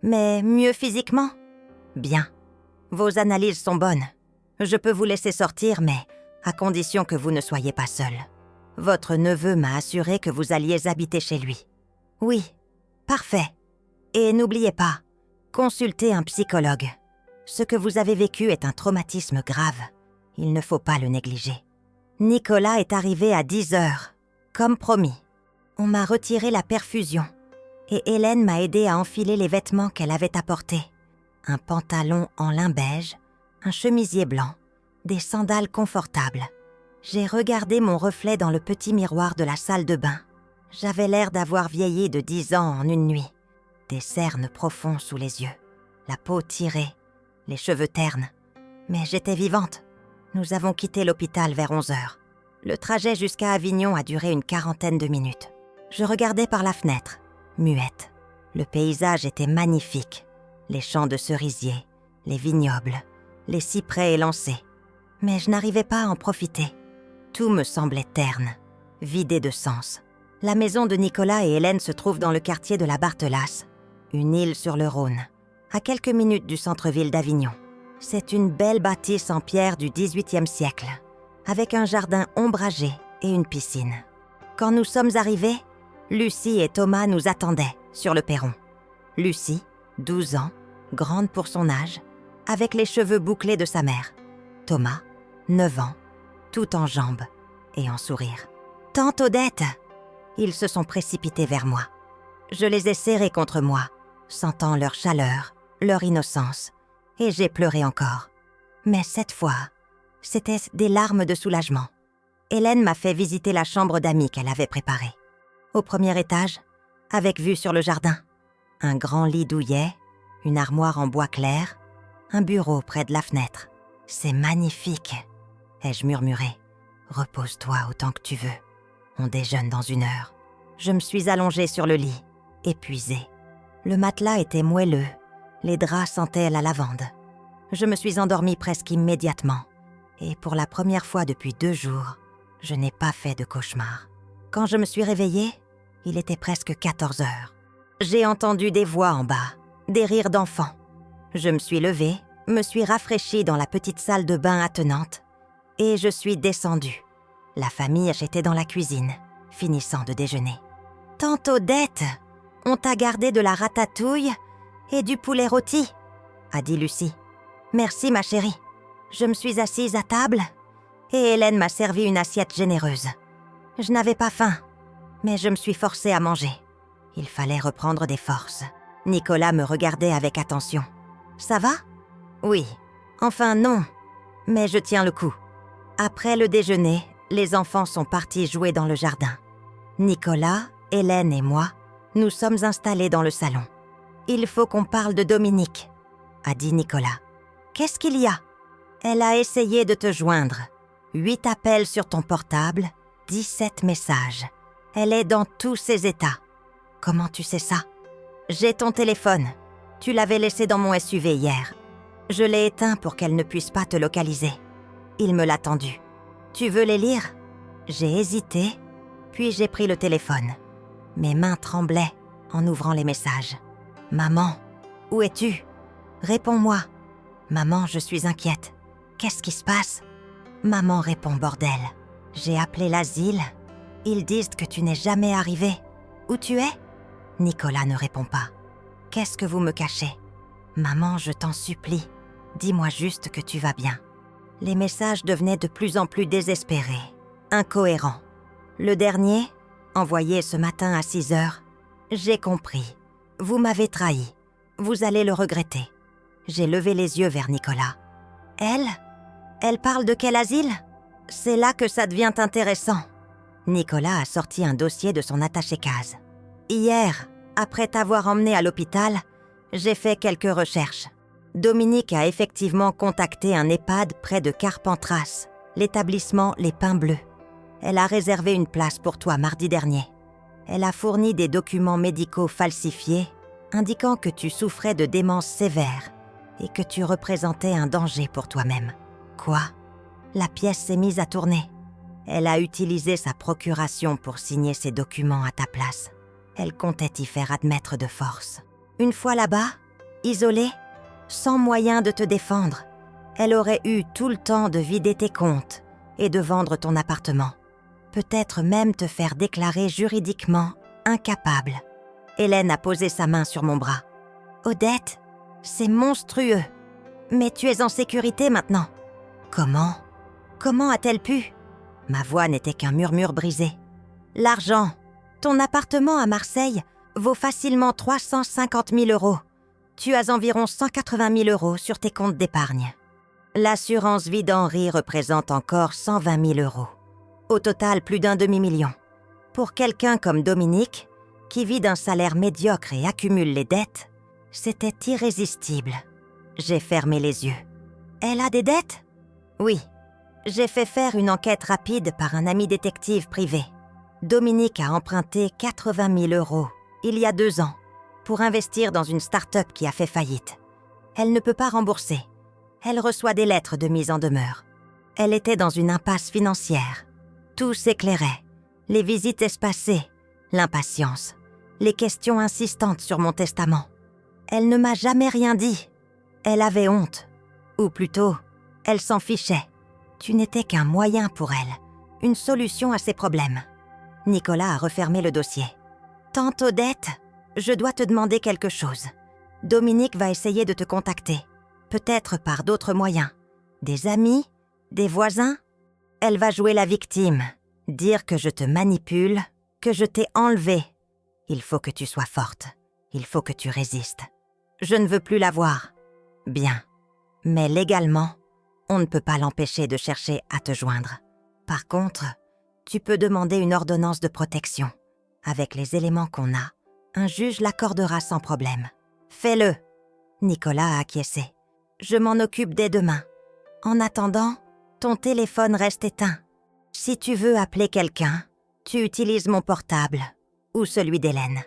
Mais mieux physiquement? Bien. Vos analyses sont bonnes. Je peux vous laisser sortir, mais à condition que vous ne soyez pas seule. Votre neveu m'a assuré que vous alliez habiter chez lui. Oui, parfait. Et n'oubliez pas, consultez un psychologue. Ce que vous avez vécu est un traumatisme grave. Il ne faut pas le négliger. Nicolas est arrivé à 10 heures, comme promis. On m'a retiré la perfusion et Hélène m'a aidé à enfiler les vêtements qu'elle avait apportés. Un pantalon en lin beige, un chemisier blanc, des sandales confortables. J'ai regardé mon reflet dans le petit miroir de la salle de bain. J'avais l'air d'avoir vieilli de 10 ans en une nuit. Des cernes profonds sous les yeux, la peau tirée, les cheveux ternes. Mais j'étais vivante. Nous avons quitté l'hôpital vers 11 heures. Le trajet jusqu'à Avignon a duré une 40aine de minutes. Je regardais par la fenêtre, muette. Le paysage était magnifique. Les champs de cerisiers, les vignobles, les cyprès élancés. Mais je n'arrivais pas à en profiter. Tout me semblait terne, vidé de sens. La maison de Nicolas et Hélène se trouve dans le quartier de la Barthelasse, une île sur le Rhône, à quelques minutes du centre-ville d'Avignon. C'est une belle bâtisse en pierre du XVIIIe siècle, avec un jardin ombragé et une piscine. Quand nous sommes arrivés, Lucie et Thomas nous attendaient sur le perron. Lucie, 12 ans, grande pour son âge, avec les cheveux bouclés de sa mère. Thomas, 9 ans, tout en jambes et en sourire. « Tante Odette !» Ils se sont précipités vers moi. Je les ai serrés contre moi, sentant leur chaleur, leur innocence, et j'ai pleuré encore. Mais cette fois, c'était des larmes de soulagement. Hélène m'a fait visiter la chambre d'amis qu'elle avait préparée. Au premier étage, avec vue sur le jardin, un grand lit douillet, une armoire en bois clair, un bureau près de la fenêtre. « C'est magnifique !» ai-je murmuré. « Repose-toi autant que tu veux. On déjeune dans 1 heure. » Je me suis allongée sur le lit, épuisée. Le matelas était moelleux, les draps sentaient la lavande. Je me suis endormie presque immédiatement. Et pour la première fois depuis 2 jours, je n'ai pas fait de cauchemar. Quand je me suis réveillée, il était presque 14 heures. J'ai entendu des voix en bas, des rires d'enfants. Je me suis levée, me suis rafraîchie dans la petite salle de bain attenante et je suis descendue. La famille était dans la cuisine, finissant de déjeuner. « Tante Odette, on t'a gardé de la ratatouille et du poulet rôti », a dit Lucie. « Merci ma chérie. » Je me suis assise à table et Hélène m'a servi une assiette généreuse. Je n'avais pas faim, mais je me suis forcée à manger. Il fallait reprendre des forces. Nicolas me regardait avec attention. « Ça va ? » ?»« Oui. Enfin non, mais je tiens le coup. » Après le déjeuner, les enfants sont partis jouer dans le jardin. Nicolas, Hélène et moi, nous sommes installés dans le salon. « Il faut qu'on parle de Dominique, » a dit Nicolas. « Qu'est-ce qu'il y a ? » « Elle a essayé de te joindre. 8 appels sur ton portable, 17 messages. Elle est dans tous ses états. » « Comment tu sais ça ? » « J'ai ton téléphone. Tu l'avais laissé dans mon SUV hier. Je l'ai éteint pour qu'elle ne puisse pas te localiser. Il me l'a tendu. Tu veux les lire ? » J'ai hésité, puis j'ai pris le téléphone. Mes mains tremblaient en ouvrant les messages. « Maman, où es-tu ? Réponds-moi. Maman, je suis inquiète. Qu'est-ce qui se passe ? Maman, répond, bordel. J'ai appelé l'asile. Ils disent que tu n'es jamais arrivé. Où tu es ? Nicolas ne répond pas. Qu'est-ce que vous me cachez ? Maman, je t'en supplie. Dis-moi juste que tu vas bien. Les messages devenaient de plus en plus désespérés, incohérents. Le dernier, envoyé ce matin à 6h, j'ai compris. Vous m'avez trahi. Vous allez le regretter. J'ai levé les yeux vers Nicolas. Elle parle de quel asile ? C'est là que ça devient intéressant. Nicolas a sorti un dossier de son attaché-case. Hier, après t'avoir emmené à l'hôpital, j'ai fait quelques recherches. Dominique a effectivement contacté un EHPAD près de Carpentras, l'établissement Les Pins Bleus. Elle a réservé une place pour toi mardi dernier. Elle a fourni des documents médicaux falsifiés indiquant que tu souffrais de démence sévère et que tu représentais un danger pour toi-même. Quoi ? La pièce s'est mise à tourner. Elle a utilisé sa procuration pour signer ces documents à ta place. Elle comptait t'y faire admettre de force. Une fois là-bas, isolée, sans moyen de te défendre, elle aurait eu tout le temps de vider tes comptes et de vendre ton appartement. Peut-être même te faire déclarer juridiquement incapable. Hélène a posé sa main sur mon bras. « Odette, c'est monstrueux. Mais tu es en sécurité maintenant. » « Comment ? Comment a-t-elle pu ?» Ma voix n'était qu'un murmure brisé. « L'argent. Ton appartement à Marseille vaut facilement 350 000 €. Tu as environ 180 000 € sur tes comptes d'épargne. L'assurance vie d'Henri représente encore 120 000 €. Au total, plus d'un demi-million. Pour quelqu'un comme Dominique, qui vit d'un salaire médiocre et accumule les dettes, c'était irrésistible. J'ai fermé les yeux. Elle a des dettes ? Oui. J'ai fait faire une enquête rapide par un ami détective privé. Dominique a emprunté 80 000 € il y a 2 ans pour investir dans une start-up qui a fait faillite. Elle ne peut pas rembourser. Elle reçoit des lettres de mise en demeure. Elle était dans une impasse financière. Tout s'éclairait. Les visites espacées, l'impatience, les questions insistantes sur mon testament. Elle ne m'a jamais rien dit. Elle avait honte. Ou plutôt, elle s'en fichait. Tu n'étais qu'un moyen pour elle, une solution à ses problèmes. Nicolas a refermé le dossier. Tante Odette, je dois te demander quelque chose. Dominique va essayer de te contacter, peut-être par d'autres moyens. Des amis, des voisins. Elle va jouer la victime, dire que je te manipule, que je t'ai enlevé. Il faut que tu sois forte, il faut que tu résistes. Je ne veux plus la voir. Bien, mais légalement, on ne peut pas l'empêcher de chercher à te joindre. Par contre, tu peux demander une ordonnance de protection. Avec les éléments qu'on a, un juge l'accordera sans problème. Fais-le. Nicolas a acquiescé. Je m'en occupe dès demain. En attendant, ton téléphone reste éteint. Si tu veux appeler quelqu'un, tu utilises mon portable ou celui d'Hélène.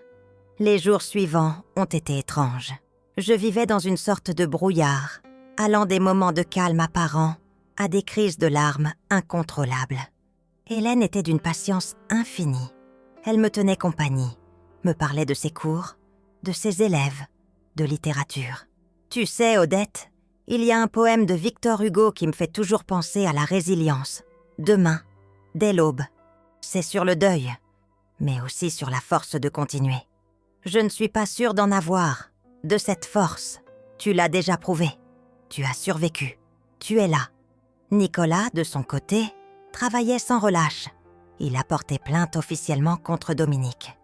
Les jours suivants ont été étranges. Je vivais dans une sorte de brouillard, allant des moments de calme apparent à des crises de larmes incontrôlables. Hélène était d'une patience infinie. Elle me tenait compagnie, me parlait de ses cours, de ses élèves, de littérature. Tu sais, Odette, il y a un poème de Victor Hugo qui me fait toujours penser à la résilience. Demain, dès l'aube. C'est sur le deuil, mais aussi sur la force de continuer. Je ne suis pas sûre d'en avoir, de cette force. Tu l'as déjà prouvé. Tu as survécu. Tu es là. Nicolas, de son côté, travaillait sans relâche. Il a porté plainte officiellement contre Dominique.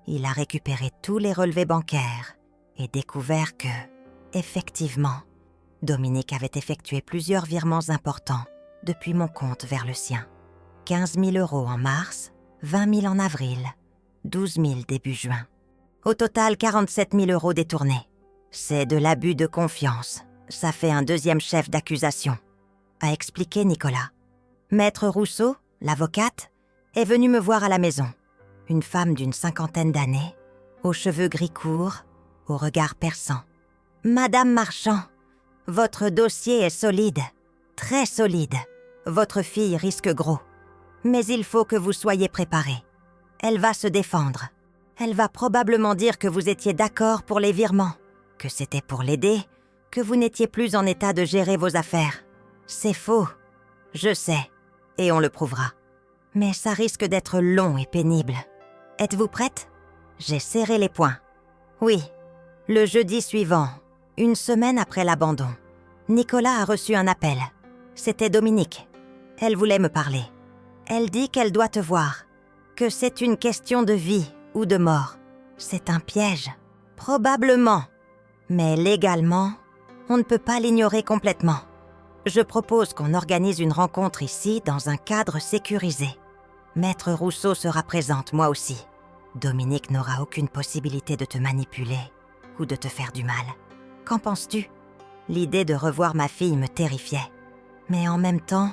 Il a récupéré tous les relevés bancaires et découvert que, effectivement, Dominique avait effectué plusieurs virements importants depuis mon compte vers le sien. 15 000 € en mars, 20 000 en avril, 12 000 début juin. Au total, 47 000 € détournés. C'est de l'abus de confiance. Ça fait un deuxième chef d'accusation, a expliqué Nicolas. Maître Rousseau, l'avocate, est venue me voir à la maison. Une femme d'une 50aine d'années, aux cheveux gris courts, au regard perçant. « Madame Marchand, votre dossier est solide, très solide. Votre fille risque gros. Mais il faut que vous soyez préparée. Elle va se défendre. Elle va probablement dire que vous étiez d'accord pour les virements, que c'était pour l'aider, que vous n'étiez plus en état de gérer vos affaires. C'est faux. Je sais, et on le prouvera. Mais ça risque d'être long et pénible. Êtes-vous prête? J'ai serré les poings. Oui. Le jeudi suivant, une semaine après l'abandon, Nicolas a reçu un appel. C'était Dominique. Elle voulait me parler. Elle dit qu'elle doit te voir, que c'est une question de vie ou de mort. C'est un piège. Probablement. Mais légalement, on ne peut pas l'ignorer complètement. Je propose qu'on organise une rencontre ici dans un cadre sécurisé. Maître Rousseau sera présente, moi aussi. Dominique n'aura aucune possibilité de te manipuler ou de te faire du mal. Qu'en penses-tu? L'idée de revoir ma fille me terrifiait. Mais en même temps,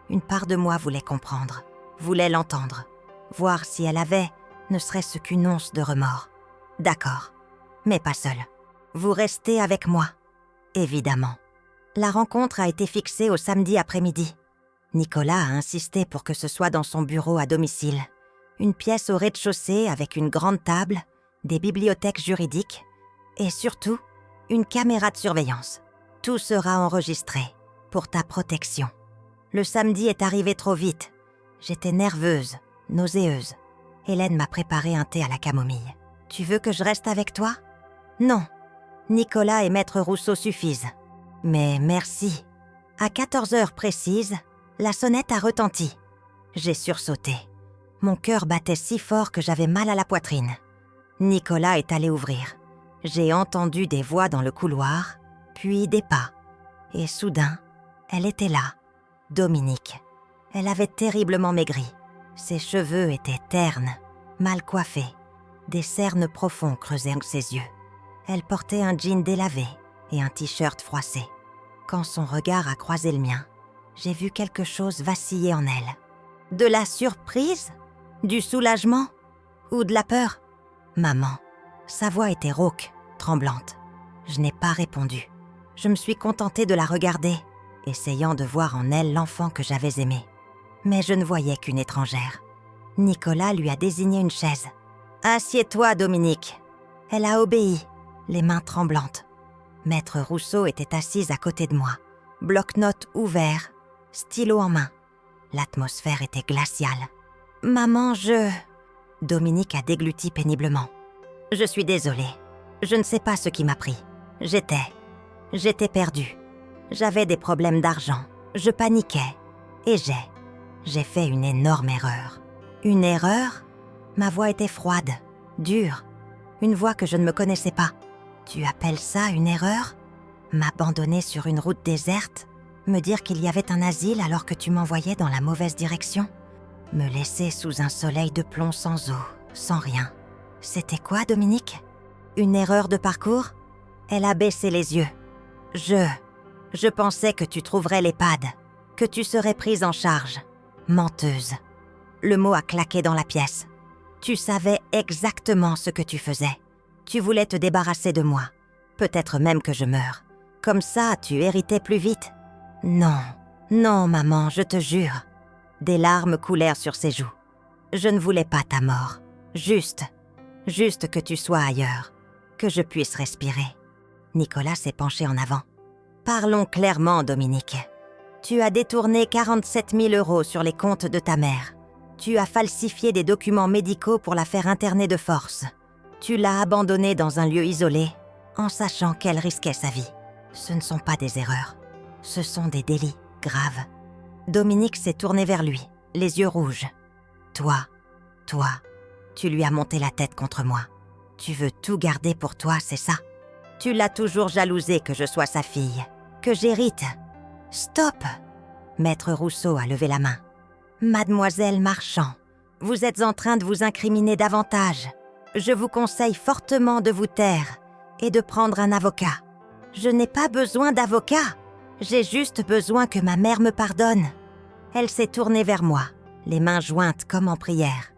une part de moi voulait comprendre, voulait l'entendre, voir si elle avait, ne serait-ce qu'une once de remords. D'accord, mais pas seule. Vous restez avec moi, évidemment. La rencontre a été fixée au samedi après-midi. Nicolas a insisté pour que ce soit dans son bureau à domicile. Une pièce au rez-de-chaussée avec une grande table, des bibliothèques juridiques et surtout, une caméra de surveillance. Tout sera enregistré, pour ta protection. Le samedi est arrivé trop vite. J'étais nerveuse, nauséeuse. Hélène m'a préparé un thé à la camomille. Tu veux que je reste avec toi? Non. Nicolas et Maître Rousseau suffisent. Mais merci. À 14h précises, la sonnette a retenti. J'ai sursauté. Mon cœur battait si fort que j'avais mal à la poitrine. Nicolas est allé ouvrir. J'ai entendu des voix dans le couloir, puis des pas. Et soudain, elle était là, Dominique. Elle avait terriblement maigri. Ses cheveux étaient ternes, mal coiffés. Des cernes profonds creusaient ses yeux. Elle portait un jean délavé et un t-shirt froissé. Quand son regard a croisé le mien, j'ai vu quelque chose vaciller en elle. De la surprise? Du soulagement? Ou de la peur? Maman, sa voix était rauque, tremblante. Je n'ai pas répondu. Je me suis contentée de la regarder, essayant de voir en elle l'enfant que j'avais aimé. Mais je ne voyais qu'une étrangère. Nicolas lui a désigné une chaise. « Assieds-toi, Dominique. » Elle a obéi, les mains tremblantes. Maître Rousseau était assise à côté de moi, bloc-notes ouvert, stylo en main. L'atmosphère était glaciale. « Maman, je... » Dominique a dégluti péniblement. « Je suis désolée. Je ne sais pas ce qui m'a pris. J'étais perdue. J'avais des problèmes d'argent. Je paniquais. Et j'ai fait une énorme erreur. » Une erreur? Ma voix était froide, dure. Une voix que je ne me connaissais pas. Tu appelles ça une erreur? M'abandonner sur une route déserte? Me dire qu'il y avait un asile alors que tu m'envoyais dans la mauvaise direction? Me laisser sous un soleil de plomb sans eau, sans rien. C'était quoi, Dominique? Une erreur de parcours? Elle a baissé les yeux. Je pensais que tu trouverais l'EHPAD, que tu serais prise en charge. Menteuse. Le mot a claqué dans la pièce. Tu savais exactement ce que tu faisais. Tu voulais te débarrasser de moi. Peut-être même que je meure. Comme ça, tu héritais plus vite. Non, maman, je te jure. Des larmes coulèrent sur ses joues. Je ne voulais pas ta mort. Juste que tu sois ailleurs. Que je puisse respirer. Nicolas s'est penché en avant. Parlons clairement, Dominique. Tu as détourné 47 000 € sur les comptes de ta mère. Tu as falsifié des documents médicaux pour la faire interner de force. Tu l'as abandonnée dans un lieu isolé, en sachant qu'elle risquait sa vie. Ce ne sont pas des erreurs. Ce sont des délits graves. Dominique s'est tourné vers lui, les yeux rouges. Toi, tu lui as monté la tête contre moi. Tu veux tout garder pour toi, c'est ça? Tu l'as toujours jalousé que je sois sa fille, que j'hérite. Stop! Maître Rousseau a levé la main. Mademoiselle Marchand, vous êtes en train de vous incriminer davantage. Je vous conseille fortement de vous taire et de prendre un avocat. Je n'ai pas besoin d'avocat. J'ai juste besoin que ma mère me pardonne. Elle s'est tournée vers moi, les mains jointes comme en prière.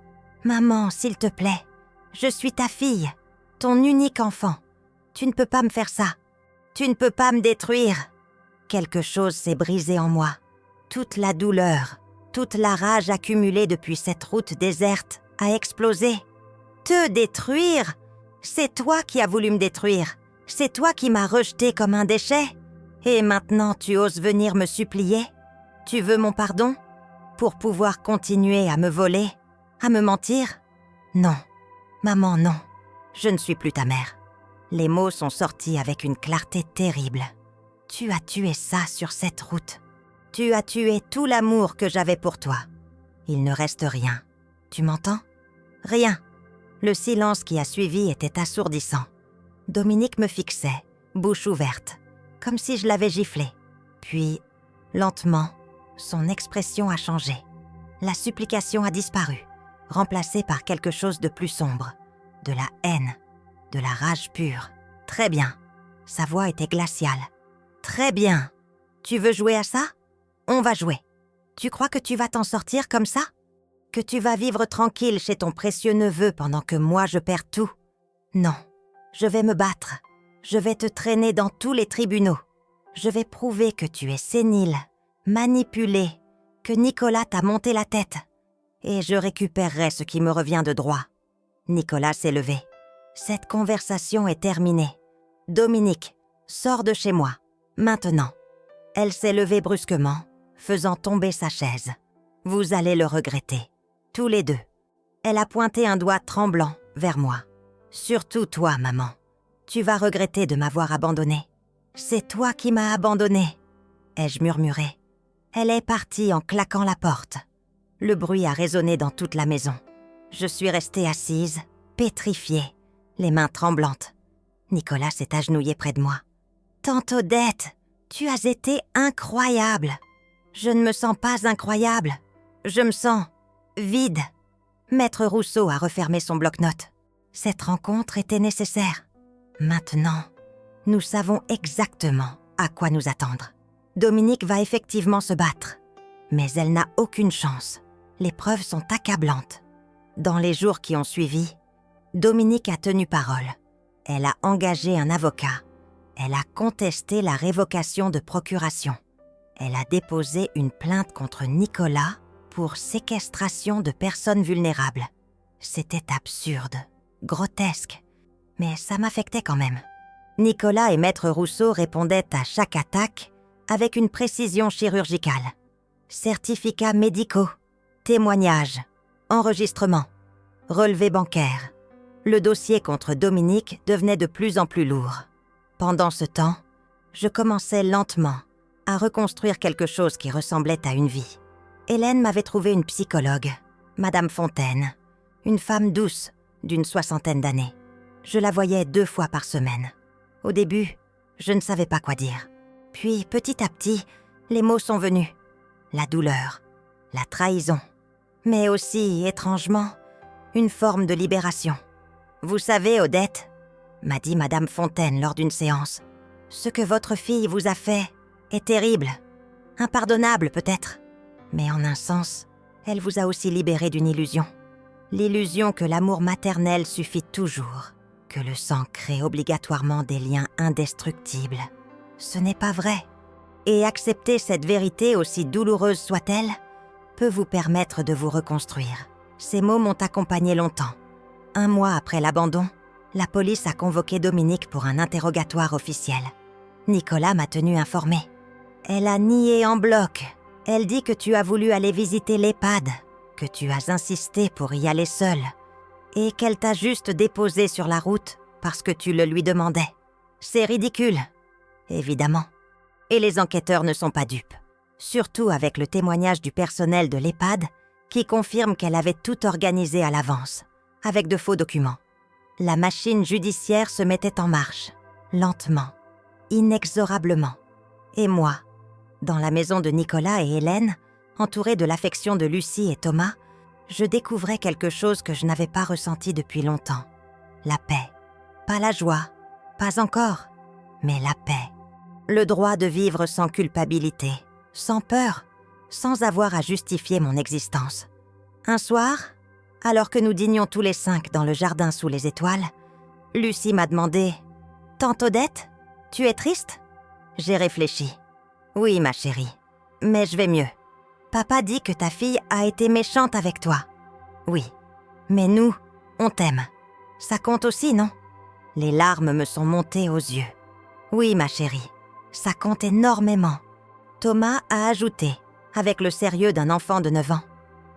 Maman, s'il te plaît, je suis ta fille, ton unique enfant. Tu ne peux pas me faire ça. Tu ne peux pas me détruire. Quelque chose s'est brisé en moi. Toute la douleur, toute la rage accumulée depuis cette route déserte a explosé. Te détruire? C'est toi qui as voulu me détruire. C'est toi qui m'as rejeté comme un déchet. Et maintenant tu oses venir me supplier? Tu veux mon pardon? Pour pouvoir continuer à me voler? À me mentir? Non. Maman, non. Je ne suis plus ta mère. Les mots sont sortis avec une clarté terrible. Tu as tué ça sur cette route. Tu as tué tout l'amour que j'avais pour toi. Il ne reste rien. Tu m'entends? Rien. Le silence qui a suivi était assourdissant. Dominique me fixait, bouche ouverte, comme si je l'avais giflé. Puis, lentement, son expression a changé. La supplication a disparu, remplacée par quelque chose de plus sombre. De la haine, de la rage pure. Très bien. Sa voix était glaciale. Très bien. Tu veux jouer à ça? On va jouer. Tu crois que tu vas t'en sortir comme ça? Que tu vas vivre tranquille chez ton précieux neveu pendant que moi je perds tout? Non. Je vais me battre. Je vais te traîner dans tous les tribunaux. Je vais prouver que tu es sénile, manipulé, que Nicolas t'a monté la tête. Et je récupérerai ce qui me revient de droit. Nicolas s'est levé. Cette conversation est terminée. Dominique, sors de chez moi, maintenant. Elle s'est levée brusquement, faisant tomber sa chaise. Vous allez le regretter, tous les deux. Elle a pointé un doigt tremblant vers moi. Surtout toi, maman. Tu vas regretter de m'avoir abandonnée. C'est toi qui m'as abandonnée, ai-je murmuré. Elle est partie en claquant la porte. Le bruit a résonné dans toute la maison. Je suis restée assise, pétrifiée, les mains tremblantes. Nicolas s'est agenouillé près de moi. « Tante Odette, tu as été incroyable. Je ne me sens pas incroyable. Je me sens vide. » Maître Rousseau a refermé son bloc-notes. Cette rencontre était nécessaire. Maintenant, nous savons exactement à quoi nous attendre. Dominique va effectivement se battre, mais elle n'a aucune chance. Les preuves sont accablantes. Dans les jours qui ont suivi, Dominique a tenu parole. Elle a engagé un avocat. Elle a contesté la révocation de procuration. Elle a déposé une plainte contre Nicolas pour séquestration de personnes vulnérables. C'était absurde, grotesque, mais ça m'affectait quand même. Nicolas et Maître Rousseau répondaient à chaque attaque avec une précision chirurgicale. Certificats médicaux, témoignages, enregistrements, relevés bancaires. Le dossier contre Dominique devenait de plus en plus lourd. Pendant ce temps, je commençais lentement à reconstruire quelque chose qui ressemblait à une vie. Hélène m'avait trouvé une psychologue, Madame Fontaine, une femme douce d'une 60aine d'années. Je la voyais 2 fois par semaine. Au début, je ne savais pas quoi dire. Puis, petit à petit, les mots sont venus. La douleur, la trahison, mais aussi, étrangement, une forme de libération. « Vous savez, Odette, » m'a dit Madame Fontaine lors d'une séance, « ce que votre fille vous a fait est terrible, impardonnable peut-être, mais en un sens, elle vous a aussi libéré d'une illusion. L'illusion que l'amour maternel suffit toujours, que le sang crée obligatoirement des liens indestructibles. Ce n'est pas vrai. Et accepter cette vérité, aussi douloureuse soit-elle, peut vous permettre de vous reconstruire. » Ces mots m'ont accompagnée longtemps. 1 mois après l'abandon, la police a convoqué Dominique pour un interrogatoire officiel. Nicolas m'a tenue informée. Elle a nié en bloc. Elle dit que tu as voulu aller visiter l'EHPAD, que tu as insisté pour y aller seule, et qu'elle t'a juste déposé sur la route parce que tu le lui demandais. C'est ridicule, évidemment. Et les enquêteurs ne sont pas dupes. Surtout avec le témoignage du personnel de l'EHPAD qui confirme qu'elle avait tout organisé à l'avance, avec de faux documents. La machine judiciaire se mettait en marche, lentement, inexorablement. Et moi, dans la maison de Nicolas et Hélène, entourée de l'affection de Lucie et Thomas, je découvrais quelque chose que je n'avais pas ressenti depuis longtemps. La paix. Pas la joie, pas encore, mais la paix. Le droit de vivre sans culpabilité, sans peur, sans avoir à justifier mon existence. Un soir, alors que nous dînions tous les 5 dans le jardin sous les étoiles, Lucie m'a demandé « Tante Odette, tu es triste ?» J'ai réfléchi. « Oui, ma chérie, mais je vais mieux. Papa dit que ta fille a été méchante avec toi. Oui, mais nous, on t'aime. Ça compte aussi, non ? Les larmes me sont montées aux yeux. Oui, ma chérie, ça compte énormément. Thomas a ajouté, avec le sérieux d'un enfant de 9 ans.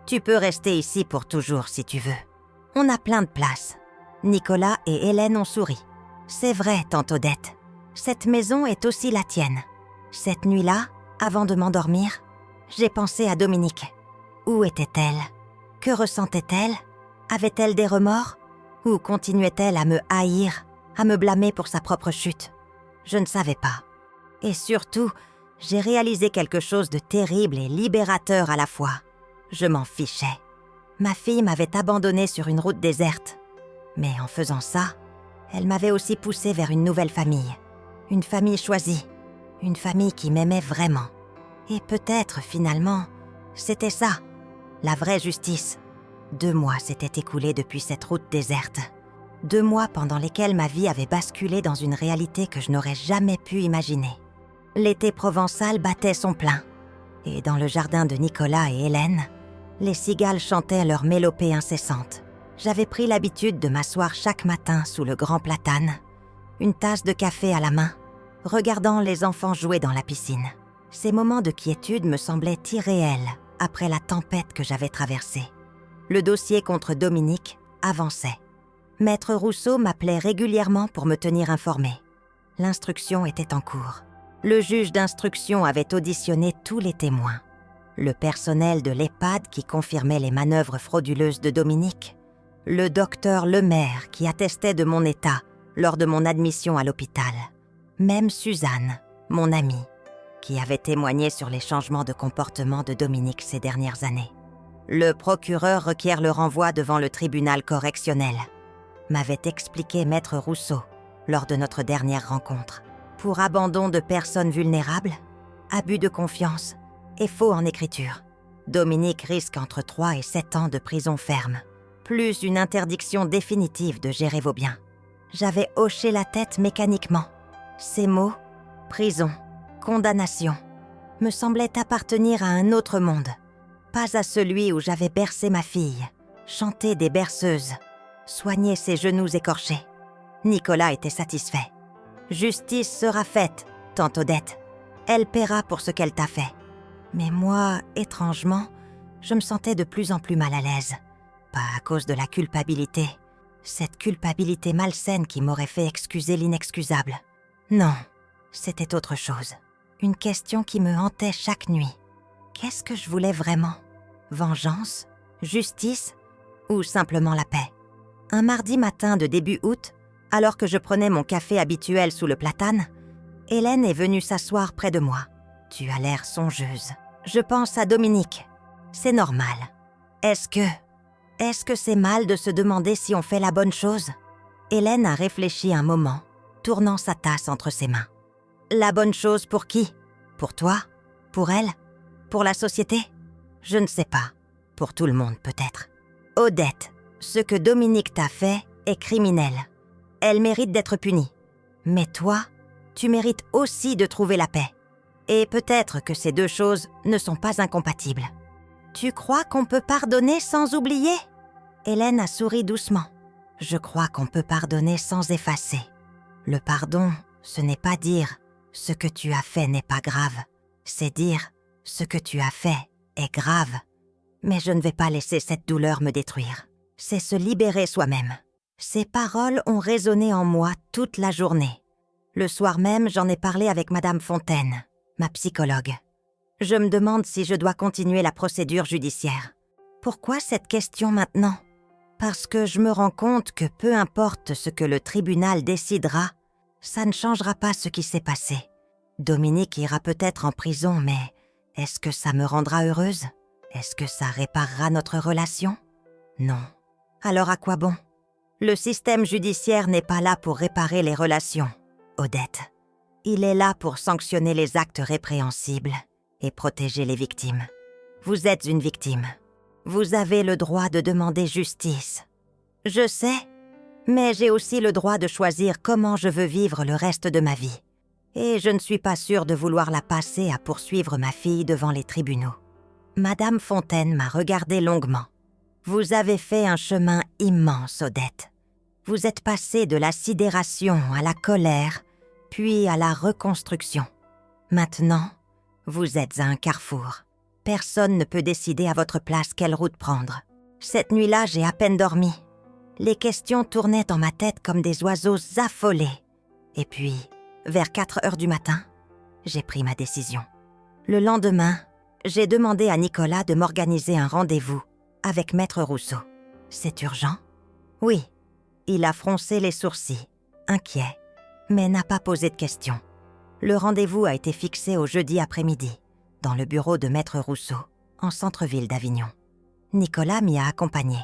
Tu peux rester ici pour toujours si tu veux. On a plein de place. Nicolas et Hélène ont souri. C'est vrai, tante Odette. Cette maison est aussi la tienne. Cette nuit-là, avant de m'endormir, j'ai pensé à Dominique. Où était-elle ? Que ressentait-elle ? Avait-elle des remords ? Ou continuait-elle à me haïr, à me blâmer pour sa propre chute ? Je ne savais pas. Et surtout, j'ai réalisé quelque chose de terrible et libérateur à la fois. Je m'en fichais. Ma fille m'avait abandonnée sur une route déserte. Mais en faisant ça, elle m'avait aussi poussée vers une nouvelle famille. Une famille choisie. Une famille qui m'aimait vraiment. Et peut-être, finalement, c'était ça, la vraie justice. 2 mois s'étaient écoulés depuis cette route déserte. 2 mois pendant lesquels ma vie avait basculé dans une réalité que je n'aurais jamais pu imaginer. L'été provençal battait son plein. Et dans le jardin de Nicolas et Hélène, les cigales chantaient leur mélopée incessante. J'avais pris l'habitude de m'asseoir chaque matin sous le grand platane, une tasse de café à la main, regardant les enfants jouer dans la piscine. Ces moments de quiétude me semblaient irréels après la tempête que j'avais traversée. Le dossier contre Dominique avançait. Maître Rousseau m'appelait régulièrement pour me tenir informée. L'instruction était en cours. Le juge d'instruction avait auditionné tous les témoins. Le personnel de l'EHPAD qui confirmait les manœuvres frauduleuses de Dominique. Le docteur Lemaire qui attestait de mon état lors de mon admission à l'hôpital. Même Suzanne, mon amie, qui avait témoigné sur les changements de comportement de Dominique ces dernières années. Le procureur requiert le renvoi devant le tribunal correctionnel, m'avait expliqué Maître Rousseau lors de notre dernière rencontre. Pour abandon de personnes vulnérables, abus de confiance et faux en écriture. Dominique risque entre 3 et 7 ans de prison ferme, plus une interdiction définitive de gérer vos biens. J'avais hoché la tête mécaniquement. Ces mots, prison, condamnation, me semblaient appartenir à un autre monde, pas à celui où j'avais bercé ma fille, chanté des berceuses, soigné ses genoux écorchés. Nicolas était satisfait. Justice sera faite, tante Odette. Elle paiera pour ce qu'elle t'a fait. Mais moi, étrangement, je me sentais de plus en plus mal à l'aise. Pas à cause de la culpabilité. Cette culpabilité malsaine qui m'aurait fait excuser l'inexcusable. Non, c'était autre chose. Une question qui me hantait chaque nuit. Qu'est-ce que je voulais vraiment ? Vengeance ? Justice ? Ou simplement la paix ? Un mardi matin de début août, alors que je prenais mon café habituel sous le platane, Hélène est venue s'asseoir près de moi. Tu as l'air songeuse. Je pense à Dominique. C'est normal. Est-ce que c'est mal de se demander si on fait la bonne chose ? Hélène a réfléchi un moment, tournant sa tasse entre ses mains. La bonne chose pour qui ? Pour toi ? Pour elle ? Pour la société ? Je ne sais pas. Pour tout le monde peut-être. Odette, ce que Dominique t'a fait est criminel. Elle mérite d'être punie. Mais toi, tu mérites aussi de trouver la paix. Et peut-être que ces 2 choses ne sont pas incompatibles. Tu crois qu'on peut pardonner sans oublier ? Hélène a souri doucement. Je crois qu'on peut pardonner sans effacer. Le pardon, ce n'est pas dire « ce que tu as fait n'est pas grave », c'est dire « ce que tu as fait est grave ». Mais je ne vais pas laisser cette douleur me détruire. C'est se libérer soi-même. Ces paroles ont résonné en moi toute la journée. Le soir même, j'en ai parlé avec Madame Fontaine, ma psychologue. Je me demande si je dois continuer la procédure judiciaire. Pourquoi cette question maintenant ? Parce que je me rends compte que peu importe ce que le tribunal décidera, ça ne changera pas ce qui s'est passé. Dominique ira peut-être en prison, mais est-ce que ça me rendra heureuse ? Est-ce que ça réparera notre relation ? Non. Alors à quoi bon ? Le système judiciaire n'est pas là pour réparer les relations, Odette. Il est là pour sanctionner les actes répréhensibles et protéger les victimes. Vous êtes une victime. Vous avez le droit de demander justice. Je sais, mais j'ai aussi le droit de choisir comment je veux vivre le reste de ma vie. Et je ne suis pas sûre de vouloir la passer à poursuivre ma fille devant les tribunaux. Madame Fontaine m'a regardé longuement. Vous avez fait un chemin immense, Odette. Vous êtes passé de la sidération à la colère, puis à la reconstruction. Maintenant, vous êtes à un carrefour. Personne ne peut décider à votre place quelle route prendre. Cette nuit-là, j'ai à peine dormi. Les questions tournaient dans ma tête comme des oiseaux affolés. Et puis, vers 4 heures du matin, j'ai pris ma décision. Le lendemain, j'ai demandé à Nicolas de m'organiser un rendez-vous avec Maître Rousseau. C'est urgent? Oui. Il a froncé les sourcils, inquiet, mais n'a pas posé de questions. Le rendez-vous a été fixé au jeudi après-midi, dans le bureau de Maître Rousseau, en centre-ville d'Avignon. Nicolas m'y a accompagné.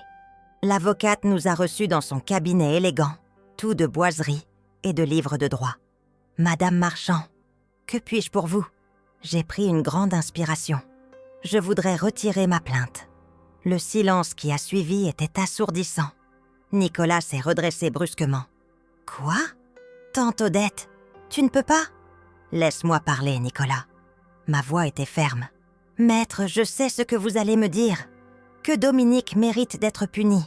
L'avocate nous a reçus dans son cabinet élégant, tout de boiserie et de livres de droit. « Madame Marchand, que puis-je pour vous ?» J'ai pris une grande inspiration. Je voudrais retirer ma plainte. Le silence qui a suivi était assourdissant. Nicolas s'est redressé brusquement. « Quoi ? Tante Odette, tu ne peux pas ?»« Laisse-moi parler, Nicolas. » Ma voix était ferme. « Maître, je sais ce que vous allez me dire. Que Dominique mérite d'être puni.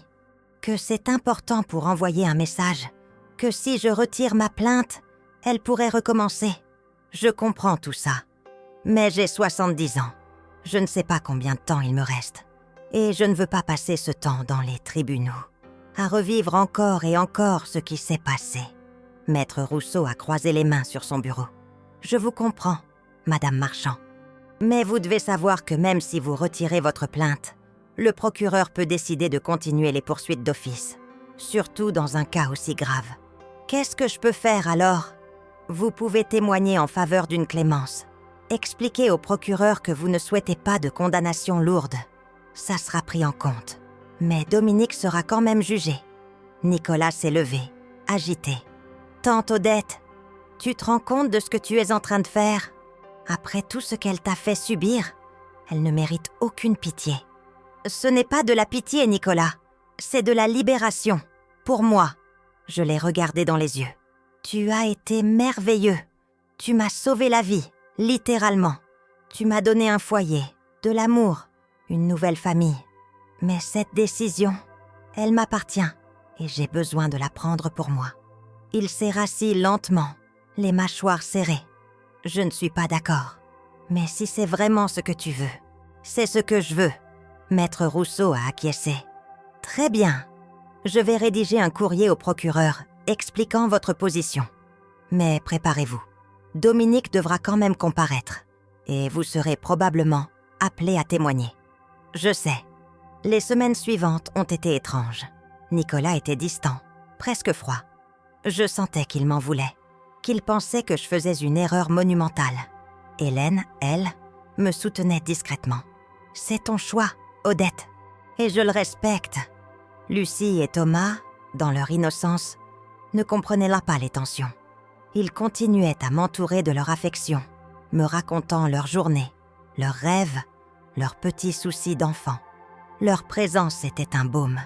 Que c'est important pour envoyer un message. Que si je retire ma plainte, elle pourrait recommencer. Je comprends tout ça. Mais j'ai 70 ans. Je ne sais pas combien de temps il me reste. Et je ne veux pas passer ce temps dans les tribunaux, à revivre encore et encore ce qui s'est passé. » Maître Rousseau a croisé les mains sur son bureau. « Je vous comprends, Madame Marchand. Mais vous devez savoir que même si vous retirez votre plainte, le procureur peut décider de continuer les poursuites d'office, surtout dans un cas aussi grave. Qu'est-ce que je peux faire alors ? Vous pouvez témoigner en faveur d'une clémence. Expliquez au procureur que vous ne souhaitez pas de condamnation lourde. Ça sera pris en compte. Mais Dominique sera quand même jugé. » Nicolas s'est levé, agité. « Tante Odette, tu te rends compte de ce que tu es en train de faire ? Après tout ce qu'elle t'a fait subir, elle ne mérite aucune pitié. » « Ce n'est pas de la pitié, Nicolas. C'est de la libération. Pour moi. » Je l'ai regardé dans les yeux. « Tu as été merveilleux. Tu m'as sauvé la vie, littéralement. Tu m'as donné un foyer, de l'amour, une nouvelle famille. Mais cette décision, elle m'appartient et j'ai besoin de la prendre pour moi. » Il s'est rassis lentement, les mâchoires serrées. « Je ne suis pas d'accord. Mais si c'est vraiment ce que tu veux, c'est ce que je veux. » Maître Rousseau a acquiescé. « Très bien. Je vais rédiger un courrier au procureur expliquant votre position. Mais préparez-vous. Dominique devra quand même comparaître et vous serez probablement appelé à témoigner. » Je sais. Les semaines suivantes ont été étranges. Nicolas était distant, presque froid. Je sentais qu'il m'en voulait, qu'il pensait que je faisais une erreur monumentale. Hélène, elle, me soutenait discrètement. « C'est ton choix, Odette, et je le respecte. » Lucie et Thomas, dans leur innocence, ne comprenaient là pas les tensions. Ils continuaient à m'entourer de leur affection, me racontant leurs journées, leurs rêves, leurs petits soucis d'enfant. Leur présence était un baume.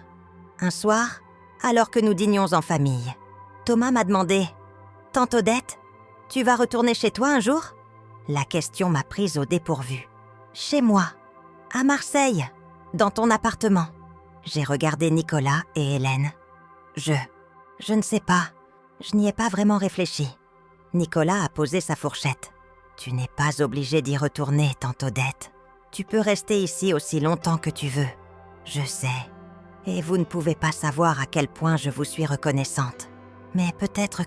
Un soir, alors que nous dînions en famille, Thomas m'a demandé « Tante Odette, tu vas retourner chez toi un jour ?» La question m'a prise au dépourvu. « Chez moi, à Marseille, dans ton appartement. » J'ai regardé Nicolas et Hélène. Je ne sais pas, je n'y ai pas vraiment réfléchi. Nicolas a posé sa fourchette. « Tu n'es pas obligée d'y retourner, tante Odette. Tu peux rester ici aussi longtemps que tu veux. Je sais. Et vous ne pouvez pas savoir à quel point je vous suis reconnaissante. Mais peut-être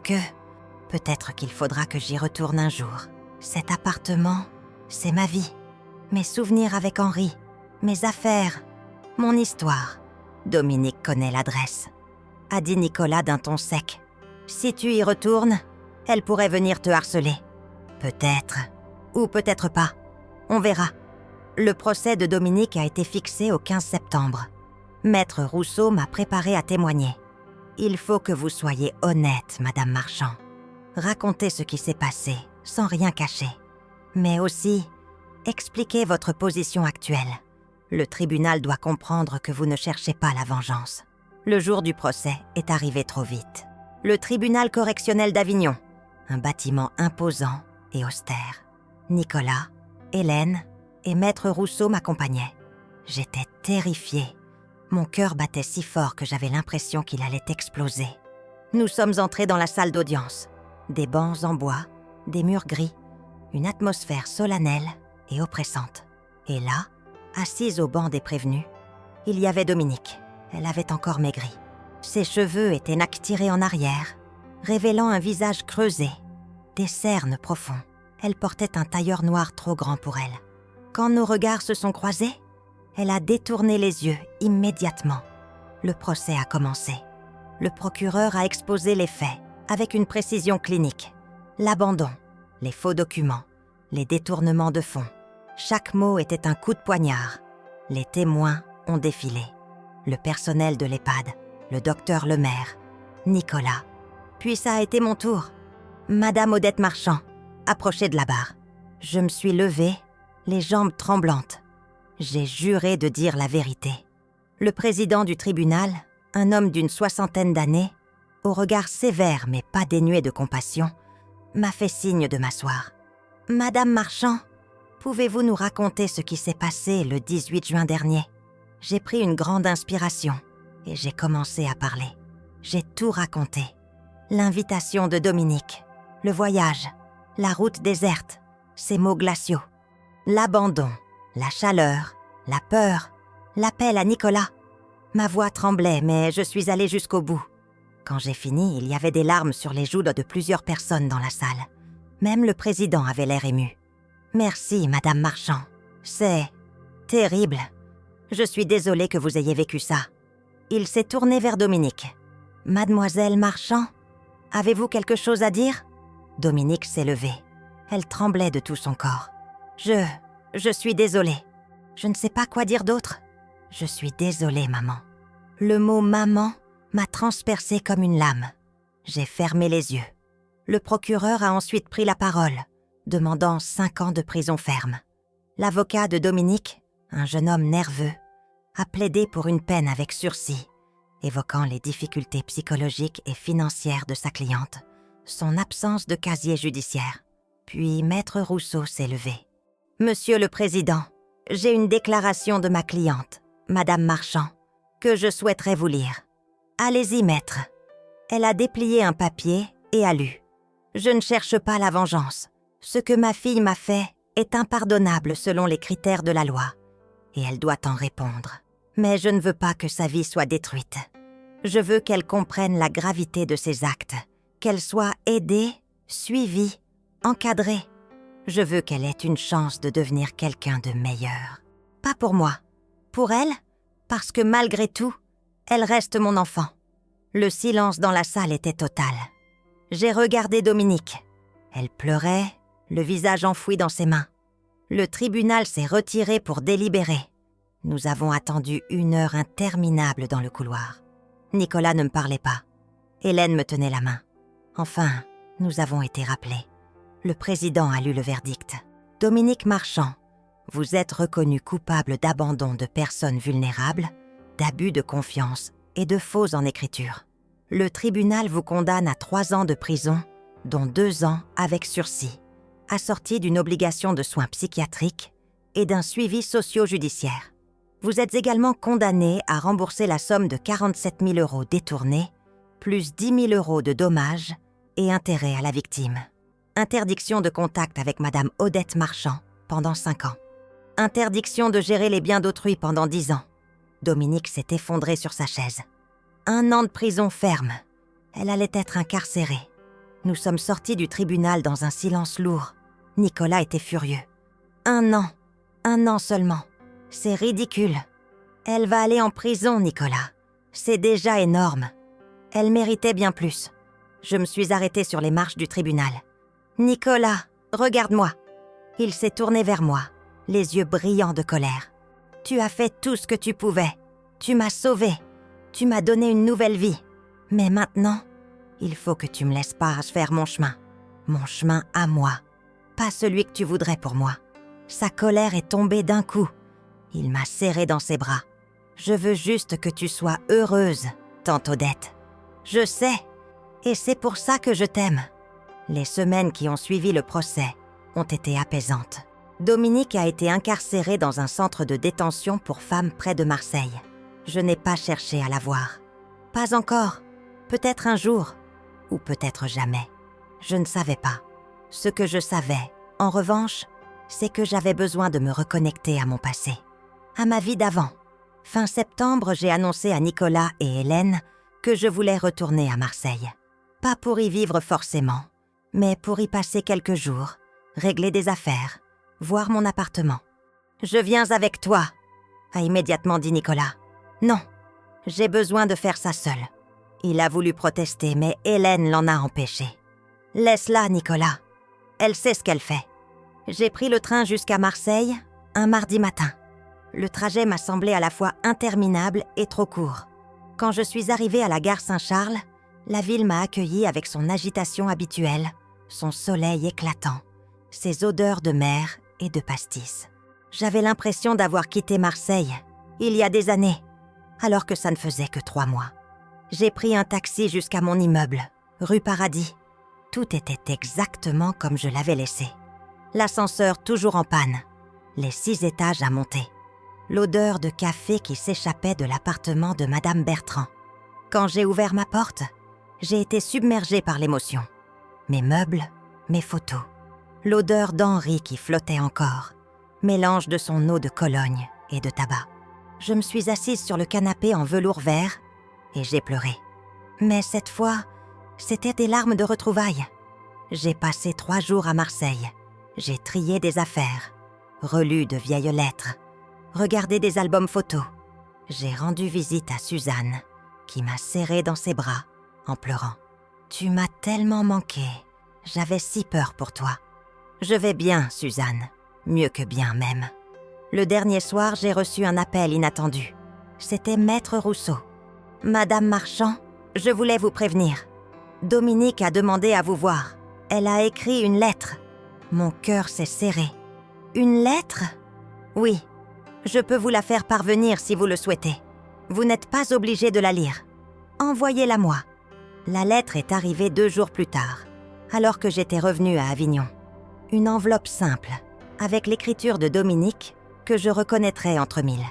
qu'il faudra que j'y retourne un jour. Cet appartement, c'est ma vie. Mes souvenirs avec Henri, mes affaires, mon histoire. Dominique connaît l'adresse. » a dit Nicolas d'un ton sec. « Si tu y retournes, elle pourrait venir te harceler. Peut-être, ou peut-être pas. On verra. » Le procès de Dominique a été fixé au 15 septembre. Maître Rousseau m'a préparé à témoigner. « Il faut que vous soyez honnête, Madame Marchand. Racontez ce qui s'est passé, sans rien cacher. Mais aussi, expliquez votre position actuelle. Le tribunal doit comprendre que vous ne cherchez pas la vengeance. » Le jour du procès est arrivé trop vite. Le tribunal correctionnel d'Avignon, un bâtiment imposant et austère. Nicolas, Hélène et Maître Rousseau m'accompagnaient. J'étais terrifiée. Mon cœur battait si fort que j'avais l'impression qu'il allait exploser. Nous sommes entrés dans la salle d'audience. Des bancs en bois, des murs gris, une atmosphère solennelle et oppressante. Et là, assise au banc des prévenus, il y avait Dominique. Elle avait encore maigri. Ses cheveux étaient tirés en arrière, révélant un visage creusé, des cernes profonds. Elle portait un tailleur noir trop grand pour elle. Quand nos regards se sont croisés, elle a détourné les yeux immédiatement. Le procès a commencé. Le procureur a exposé les faits avec une précision clinique. L'abandon, les faux documents, les détournements de fonds. Chaque mot était un coup de poignard. Les témoins ont défilé. Le personnel de l'EHPAD, le docteur Lemaire, Nicolas. Puis ça a été mon tour. Madame Odette Marchand, approchée de la barre. Je me suis levée, les jambes tremblantes. J'ai juré de dire la vérité. Le président du tribunal, un homme d'une 60aine d'années, au regard sévère mais pas dénué de compassion, m'a fait signe de m'asseoir. « Madame Marchand, pouvez-vous nous raconter ce qui s'est passé le 18 juin dernier ?» J'ai pris une grande inspiration et j'ai commencé à parler. J'ai tout raconté. L'invitation de Dominique, le voyage, la route déserte, ces mots glaciaux, l'abandon, la chaleur, la peur, l'appel à Nicolas. Ma voix tremblait, mais je suis allée jusqu'au bout. Quand j'ai fini, il y avait des larmes sur les joues de plusieurs personnes dans la salle. Même le président avait l'air ému. « Merci, Madame Marchand. C'est terrible. Je suis désolée que vous ayez vécu ça. » Il s'est tourné vers Dominique. « Mademoiselle Marchand, avez-vous quelque chose à dire ?» Dominique s'est levée. Elle tremblait de tout son corps. « Je suis désolée. Je ne sais pas quoi dire d'autre. Je suis désolée, maman. » Le mot « maman » m'a transpercée comme une lame. J'ai fermé les yeux. Le procureur a ensuite pris la parole, demandant 5 ans de prison ferme. L'avocat de Dominique, un jeune homme nerveux, a plaidé pour une peine avec sursis, évoquant les difficultés psychologiques et financières de sa cliente, son absence de casier judiciaire. Puis Maître Rousseau s'est levé. « Monsieur le Président, j'ai une déclaration de ma cliente, Madame Marchand, que je souhaiterais vous lire. Allez-y, maître. » Elle a déplié un papier et a lu. « Je ne cherche pas la vengeance. Ce que ma fille m'a fait est impardonnable selon les critères de la loi, et elle doit en répondre. Mais je ne veux pas que sa vie soit détruite. Je veux qu'elle comprenne la gravité de ses actes, qu'elle soit aidée, suivie, encadrée. Je veux qu'elle ait une chance de devenir quelqu'un de meilleur. Pas pour moi. Pour elle, parce que malgré tout, elle reste mon enfant. » Le silence dans la salle était total. J'ai regardé Dominique. Elle pleurait, le visage enfoui dans ses mains. Le tribunal s'est retiré pour délibérer. Nous avons attendu 1 heure interminable dans le couloir. Nicolas ne me parlait pas. Hélène me tenait la main. Enfin, nous avons été rappelés. Le président a lu le verdict. « Dominique Marchand, vous êtes reconnu coupable d'abandon de personnes vulnérables, d'abus de confiance et de faux en écriture. Le tribunal vous condamne à 3 ans de prison, dont 2 ans avec sursis, assorti d'une obligation de soins psychiatriques et d'un suivi socio-judiciaire. Vous êtes également condamné à rembourser la somme de 47 000 € détournés, plus 10 000 € de dommages et intérêts à la victime. Interdiction de contact avec Madame Odette Marchand pendant 5 ans. Interdiction de gérer les biens d'autrui pendant 10 ans. » Dominique s'est effondrée sur sa chaise. 1 an de prison ferme. Elle allait être incarcérée. Nous sommes sortis du tribunal dans un silence lourd. Nicolas était furieux. 1 an seulement. C'est ridicule. Elle va aller en prison, Nicolas. C'est déjà énorme. Elle méritait bien plus. Je me suis arrêtée sur les marches du tribunal. « Nicolas, regarde-moi. » Il s'est tourné vers moi, les yeux brillants de colère. « Tu as fait tout ce que tu pouvais. Tu m'as sauvée. Tu m'as donné une nouvelle vie. Mais maintenant, il faut que tu me laisses faire mon chemin à moi, pas celui que tu voudrais pour moi. » Sa colère est tombée d'un coup. Il m'a serrée dans ses bras. « Je veux juste que tu sois heureuse, tante Odette. Je sais, et c'est pour ça que je t'aime. » Les semaines qui ont suivi le procès ont été apaisantes. Dominique a été incarcérée dans un centre de détention pour femmes près de Marseille. Je n'ai pas cherché à la voir. Pas encore. Peut-être un jour. ou peut-être jamais. Je ne savais pas. Ce que je savais, en revanche, c'est que j'avais besoin de me reconnecter à mon passé, à ma vie d'avant. Fin septembre, j'ai annoncé à Nicolas et Hélène que je voulais retourner à Marseille. Pas pour y vivre forcément, mais pour y passer quelques jours, régler des affaires, voir mon appartement. « Je viens avec toi », a immédiatement dit Nicolas. « Non, j'ai besoin de faire ça seul. » Il a voulu protester, mais Hélène l'en a empêché. « Laisse-la, Nicolas. Elle sait ce qu'elle fait. » J'ai pris le train jusqu'à Marseille, un mardi matin. Le trajet m'a semblé à la fois interminable et trop court. Quand je suis arrivée à la gare Saint-Charles, la ville m'a accueillie avec son agitation habituelle, son soleil éclatant, ses odeurs de mer et de pastis. J'avais l'impression d'avoir quitté Marseille, il y a des années, alors que ça ne faisait que 3 mois. J'ai pris un taxi jusqu'à mon immeuble, rue Paradis. Tout était exactement comme je l'avais laissé. L'ascenseur toujours en panne, les 6 étages à monter. L'odeur de café qui s'échappait de l'appartement de Madame Bertrand. Quand j'ai ouvert ma porte, j'ai été submergée par l'émotion. Mes meubles, mes photos. L'odeur d'Henri qui flottait encore, mélange de son eau de Cologne et de tabac. Je me suis assise sur le canapé en velours vert et j'ai pleuré. Mais cette fois, c'était des larmes de retrouvailles. J'ai passé 3 jours à Marseille. J'ai trié des affaires, relu de vieilles lettres, regardé des albums photos. J'ai rendu visite à Suzanne, qui m'a serrée dans ses bras en pleurant. « Tu m'as tellement manqué. J'avais si peur pour toi. » Je vais bien, Suzanne. Mieux que bien même. Le dernier soir, j'ai reçu un appel inattendu. C'était Maître Rousseau. « Madame Marchand, je voulais vous prévenir. Dominique a demandé à vous voir. Elle a écrit une lettre. » Mon cœur s'est serré. « Une lettre ? Oui, je peux vous la faire parvenir si vous le souhaitez. Vous n'êtes pas obligé de la lire. Envoyez-la moi. » La lettre est arrivée 2 jours plus tard, alors que j'étais revenue à Avignon. Une enveloppe simple, avec l'écriture de Dominique, que je reconnaîtrais entre mille.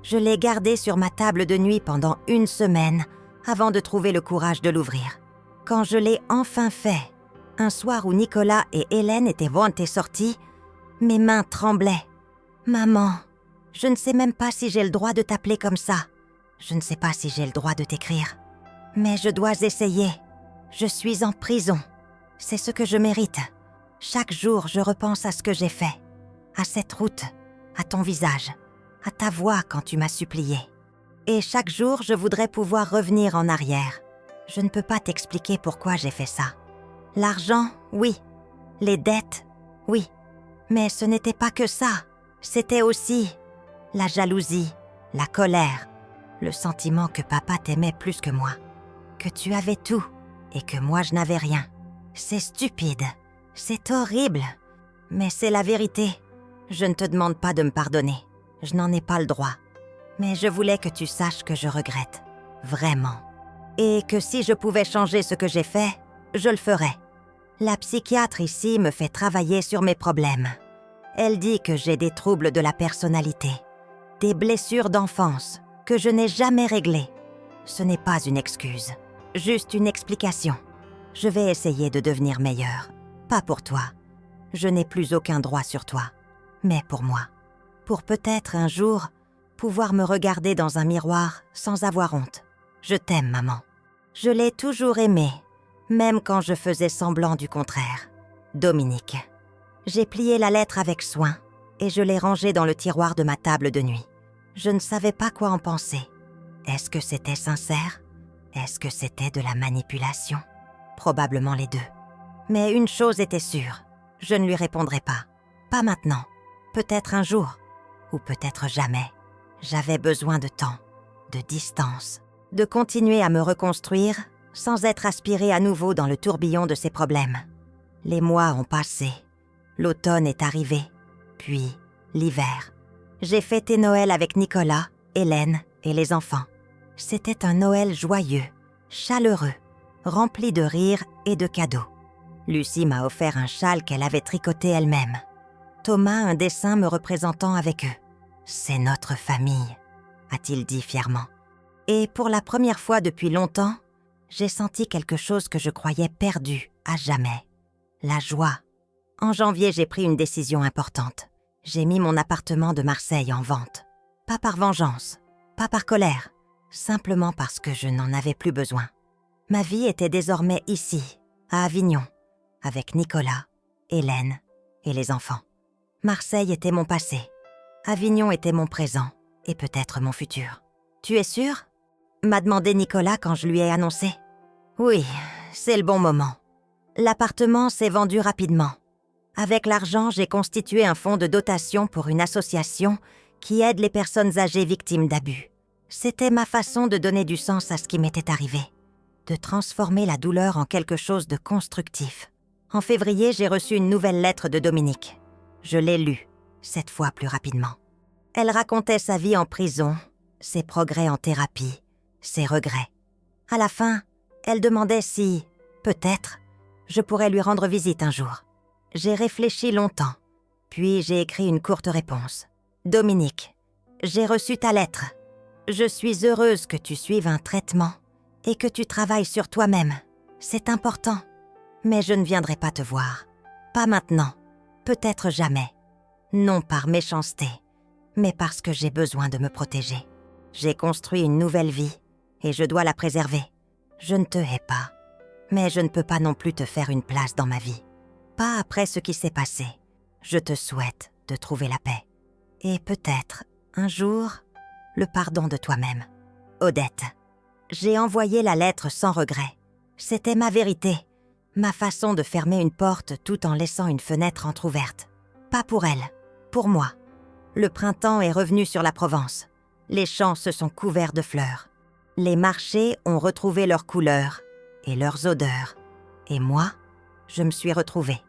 Je l'ai gardée sur ma table de nuit pendant 1 semaine avant de trouver le courage de l'ouvrir. Quand je l'ai enfin fait, un soir où Nicolas et Hélène étaient sortis, mes mains tremblaient. « Maman, je ne sais même pas si j'ai le droit de t'appeler comme ça. Je ne sais pas si j'ai le droit de t'écrire. Mais je dois essayer. Je suis en prison. C'est ce que je mérite. Chaque jour, je repense à ce que j'ai fait. À cette route, à ton visage, à ta voix quand tu m'as supplié. Et chaque jour, je voudrais pouvoir revenir en arrière. Je ne peux pas t'expliquer pourquoi j'ai fait ça. L'argent, oui. Les dettes, oui. Mais ce n'était pas que ça. C'était aussi la jalousie, la colère, le sentiment que papa t'aimait plus que moi. Que tu avais tout et que moi je n'avais rien. C'est stupide. C'est horrible. Mais c'est la vérité. Je ne te demande pas de me pardonner. Je n'en ai pas le droit. Mais je voulais que tu saches que je regrette. Vraiment. Et que si je pouvais changer ce que j'ai fait, je le ferais. La psychiatre ici me fait travailler sur mes problèmes. Elle dit que j'ai des troubles de la personnalité, des blessures d'enfance que je n'ai jamais réglées. Ce n'est pas une excuse, juste une explication. Je vais essayer de devenir meilleure. Pas pour toi. Je n'ai plus aucun droit sur toi. Mais pour moi. Pour peut-être un jour pouvoir me regarder dans un miroir sans avoir honte. Je t'aime, maman. Je l'ai toujours aimé, même quand je faisais semblant du contraire. Dominique. J'ai plié la lettre avec soin et je l'ai rangée dans le tiroir de ma table de nuit. Je ne savais pas quoi en penser. Est-ce que c'était sincère? Est-ce que c'était de la manipulation? Probablement les 2. Mais une chose était sûre, je ne lui répondrai pas. Pas maintenant. Peut-être un jour. Ou peut-être jamais. J'avais besoin de temps, de distance, de continuer à me reconstruire sans être aspirée à nouveau dans le tourbillon de ses problèmes. Les mois ont passé. L'automne est arrivé. Puis l'hiver. J'ai fêté Noël avec Nicolas, Hélène et les enfants. C'était un Noël joyeux, chaleureux, rempli de rires et de cadeaux. Lucie m'a offert un châle qu'elle avait tricoté elle-même. Thomas un dessin me représentant avec eux. « C'est notre famille », a-t-il dit fièrement. Et pour la première fois depuis longtemps, j'ai senti quelque chose que je croyais perdu à jamais. La joie. En janvier, j'ai pris une décision importante. J'ai mis mon appartement de Marseille en vente. Pas par vengeance, pas par colère, simplement parce que je n'en avais plus besoin. Ma vie était désormais ici, à Avignon, avec Nicolas, Hélène et les enfants. Marseille était mon passé. Avignon était mon présent et peut-être mon futur. « Tu es sûr ?» m'a demandé Nicolas quand je lui ai annoncé. « Oui, c'est le bon moment. » L'appartement s'est vendu rapidement. Avec l'argent, j'ai constitué un fonds de dotation pour une association qui aide les personnes âgées victimes d'abus. C'était ma façon de donner du sens à ce qui m'était arrivé, de transformer la douleur en quelque chose de constructif. En février, j'ai reçu une nouvelle lettre de Dominique. Je l'ai lue, cette fois plus rapidement. Elle racontait sa vie en prison, ses progrès en thérapie, ses regrets. À la fin, elle demandait si, peut-être, je pourrais lui rendre visite un jour. J'ai réfléchi longtemps, puis j'ai écrit une courte réponse. « Dominique, j'ai reçu ta lettre. Je suis heureuse que tu suives un traitement et que tu travailles sur toi-même. C'est important. Mais je ne viendrai pas te voir. Pas maintenant. Peut-être jamais. Non par méchanceté, mais parce que j'ai besoin de me protéger. J'ai construit une nouvelle vie et je dois la préserver. Je ne te hais pas, mais je ne peux pas non plus te faire une place dans ma vie. Pas après ce qui s'est passé. Je te souhaite de trouver la paix. Et peut-être, un jour, le pardon de toi-même. Odette. » J'ai envoyé la lettre sans regret. C'était ma vérité, ma façon de fermer une porte tout en laissant une fenêtre entr'ouverte. Pas pour elle, pour moi. Le printemps est revenu sur la Provence. Les champs se sont couverts de fleurs. Les marchés ont retrouvé leurs couleurs et leurs odeurs. Et moi, je me suis retrouvée.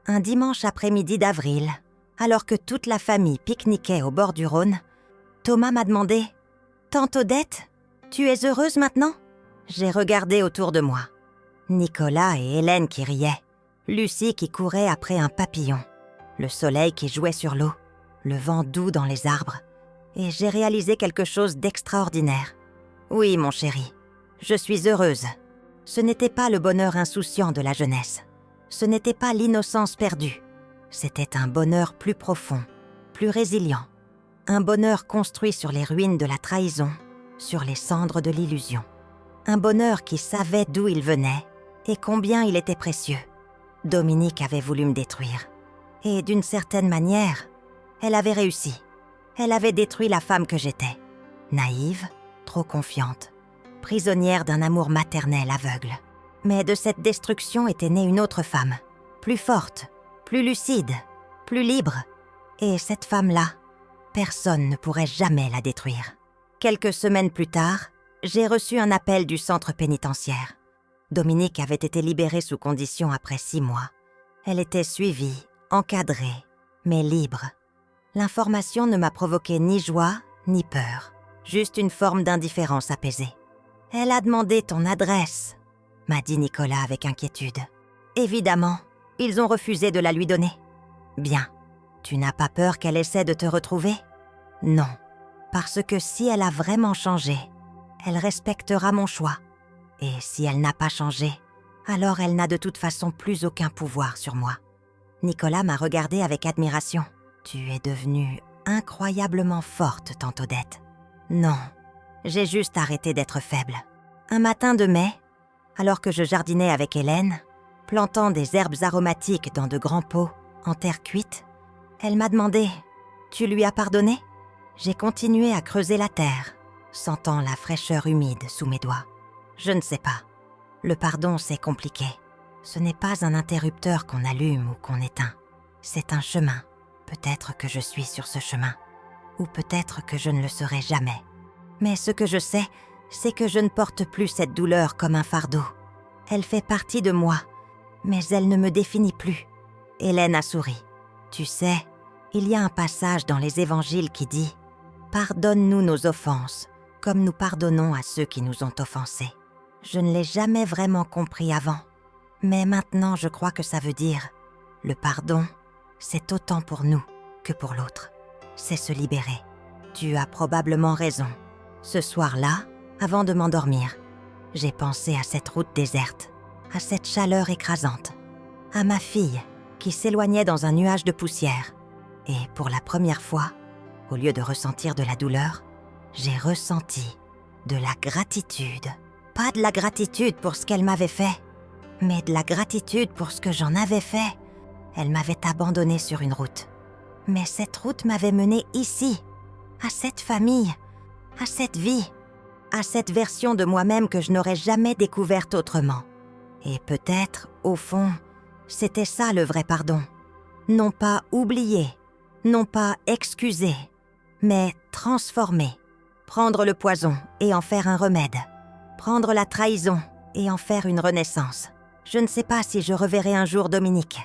Un dimanche après-midi d'avril, alors que toute la famille pique-niquait au bord du Rhône, Thomas m'a demandé « Tante Odette, tu es heureuse maintenant ?» J'ai regardé autour de moi. Nicolas et Hélène qui riaient, Lucie qui courait après un papillon, le soleil qui jouait sur l'eau, le vent doux dans les arbres, et j'ai réalisé quelque chose d'extraordinaire. Oui, mon chéri, je suis heureuse. Ce n'était pas le bonheur insouciant de la jeunesse. Ce n'était pas l'innocence perdue. C'était un bonheur plus profond, plus résilient. Un bonheur construit sur les ruines de la trahison, sur les cendres de l'illusion. Un bonheur qui savait d'où il venait et combien il était précieux. Dominique avait voulu me détruire. Et d'une certaine manière, elle avait réussi. Elle avait détruit la femme que j'étais. Naïve, trop confiante, prisonnière d'un amour maternel aveugle. Mais de cette destruction était née une autre femme, plus forte, plus lucide, plus libre. Et cette femme-là, personne ne pourrait jamais la détruire. Quelques semaines plus tard, j'ai reçu un appel du centre pénitentiaire. Dominique avait été libérée sous condition après 6 mois. Elle était suivie, encadrée, mais libre. L'information ne m'a provoqué ni joie, ni peur, juste une forme d'indifférence apaisée. « Elle a demandé ton adresse », m'a dit Nicolas avec inquiétude. Évidemment, ils ont refusé de la lui donner. Bien, tu n'as pas peur qu'elle essaie de te retrouver ? Non, parce que si elle a vraiment changé, elle respectera mon choix. Et si elle n'a pas changé, alors elle n'a de toute façon plus aucun pouvoir sur moi. Nicolas m'a regardée avec admiration. Tu es devenue incroyablement forte, tante Odette. Non, j'ai juste arrêté d'être faible. Un matin de mai, alors que je jardinais avec Hélène, plantant des herbes aromatiques dans de grands pots en terre cuite, elle m'a demandé « Tu lui as pardonné ?» J'ai continué à creuser la terre, sentant la fraîcheur humide sous mes doigts. Je ne sais pas. Le pardon, c'est compliqué. Ce n'est pas un interrupteur qu'on allume ou qu'on éteint. C'est un chemin. Peut-être que je suis sur ce chemin. Ou peut-être que je ne le serai jamais. Mais ce que je sais, c'est que je ne porte plus cette douleur comme un fardeau. Elle fait partie de moi, mais elle ne me définit plus. Hélène a souri. Tu sais, il y a un passage dans les évangiles qui dit « Pardonne-nous nos offenses, comme nous pardonnons à ceux qui nous ont offensés. » Je ne l'ai jamais vraiment compris avant. Mais maintenant, je crois que ça veut dire « Le pardon, c'est autant pour nous que pour l'autre. C'est se libérer. » Tu as probablement raison. Ce soir-là, avant de m'endormir, J'ai pensé à cette route déserte, à cette chaleur écrasante, à ma fille qui s'éloignait dans un nuage de poussière. Et pour la première fois, au lieu de ressentir de la douleur, j'ai ressenti de la gratitude. Pas de la gratitude pour ce qu'elle m'avait fait, mais de la gratitude pour ce que j'en avais fait. Elle m'avait abandonnée sur une route. Mais cette route m'avait menée ici, à cette famille, à cette vie, à cette version de moi-même que je n'aurais jamais découverte autrement. Et peut-être, au fond, c'était ça le vrai pardon. Non pas oublier, non pas excuser, mais transformer. Prendre le poison et en faire un remède. Prendre la trahison et en faire une renaissance. Je ne sais pas si je reverrai un jour Dominique.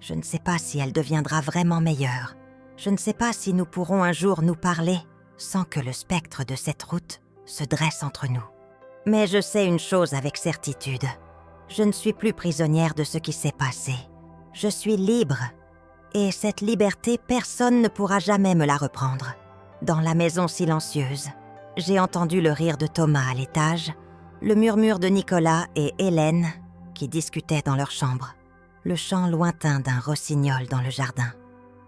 Je ne sais pas si elle deviendra vraiment meilleure. Je ne sais pas si nous pourrons un jour nous parler sans que le spectre de cette route se dresse entre nous. Mais je sais une chose avec certitude. Je ne suis plus prisonnière de ce qui s'est passé. Je suis libre. Et cette liberté, personne ne pourra jamais me la reprendre. Dans la maison silencieuse, j'ai entendu le rire de Thomas à l'étage, le murmure de Nicolas et Hélène qui discutaient dans leur chambre, le chant lointain d'un rossignol dans le jardin.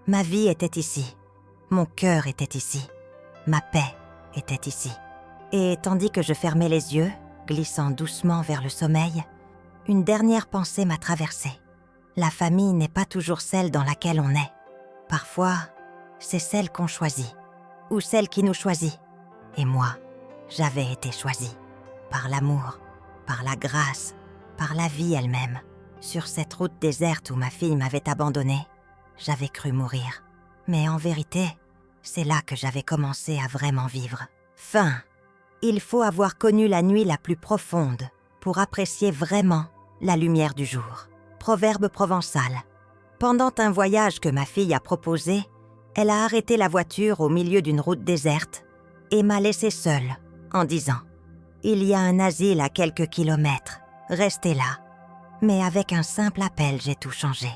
Ma vie était ici, mon cœur était ici, ma paix était ici. Et tandis que je fermais les yeux, glissant doucement vers le sommeil, une dernière pensée m'a traversée. La famille n'est pas toujours celle dans laquelle on est. Parfois, c'est celle qu'on choisit, ou celle qui nous choisit. Et moi, j'avais été choisie. Par l'amour, par la grâce, par la vie elle-même. Sur cette route déserte où ma fille m'avait abandonnée, j'avais cru mourir. Mais en vérité, c'est là que j'avais commencé à vraiment vivre. Fin. Il faut avoir connu la nuit la plus profonde pour apprécier vraiment la lumière du jour. Proverbe provençal. Pendant un voyage que ma fille a proposé, elle a arrêté la voiture au milieu d'une route déserte et m'a laissée seule en disant « Il y a un asile à quelques kilomètres, restez là. » Mais avec un simple appel, j'ai tout changé.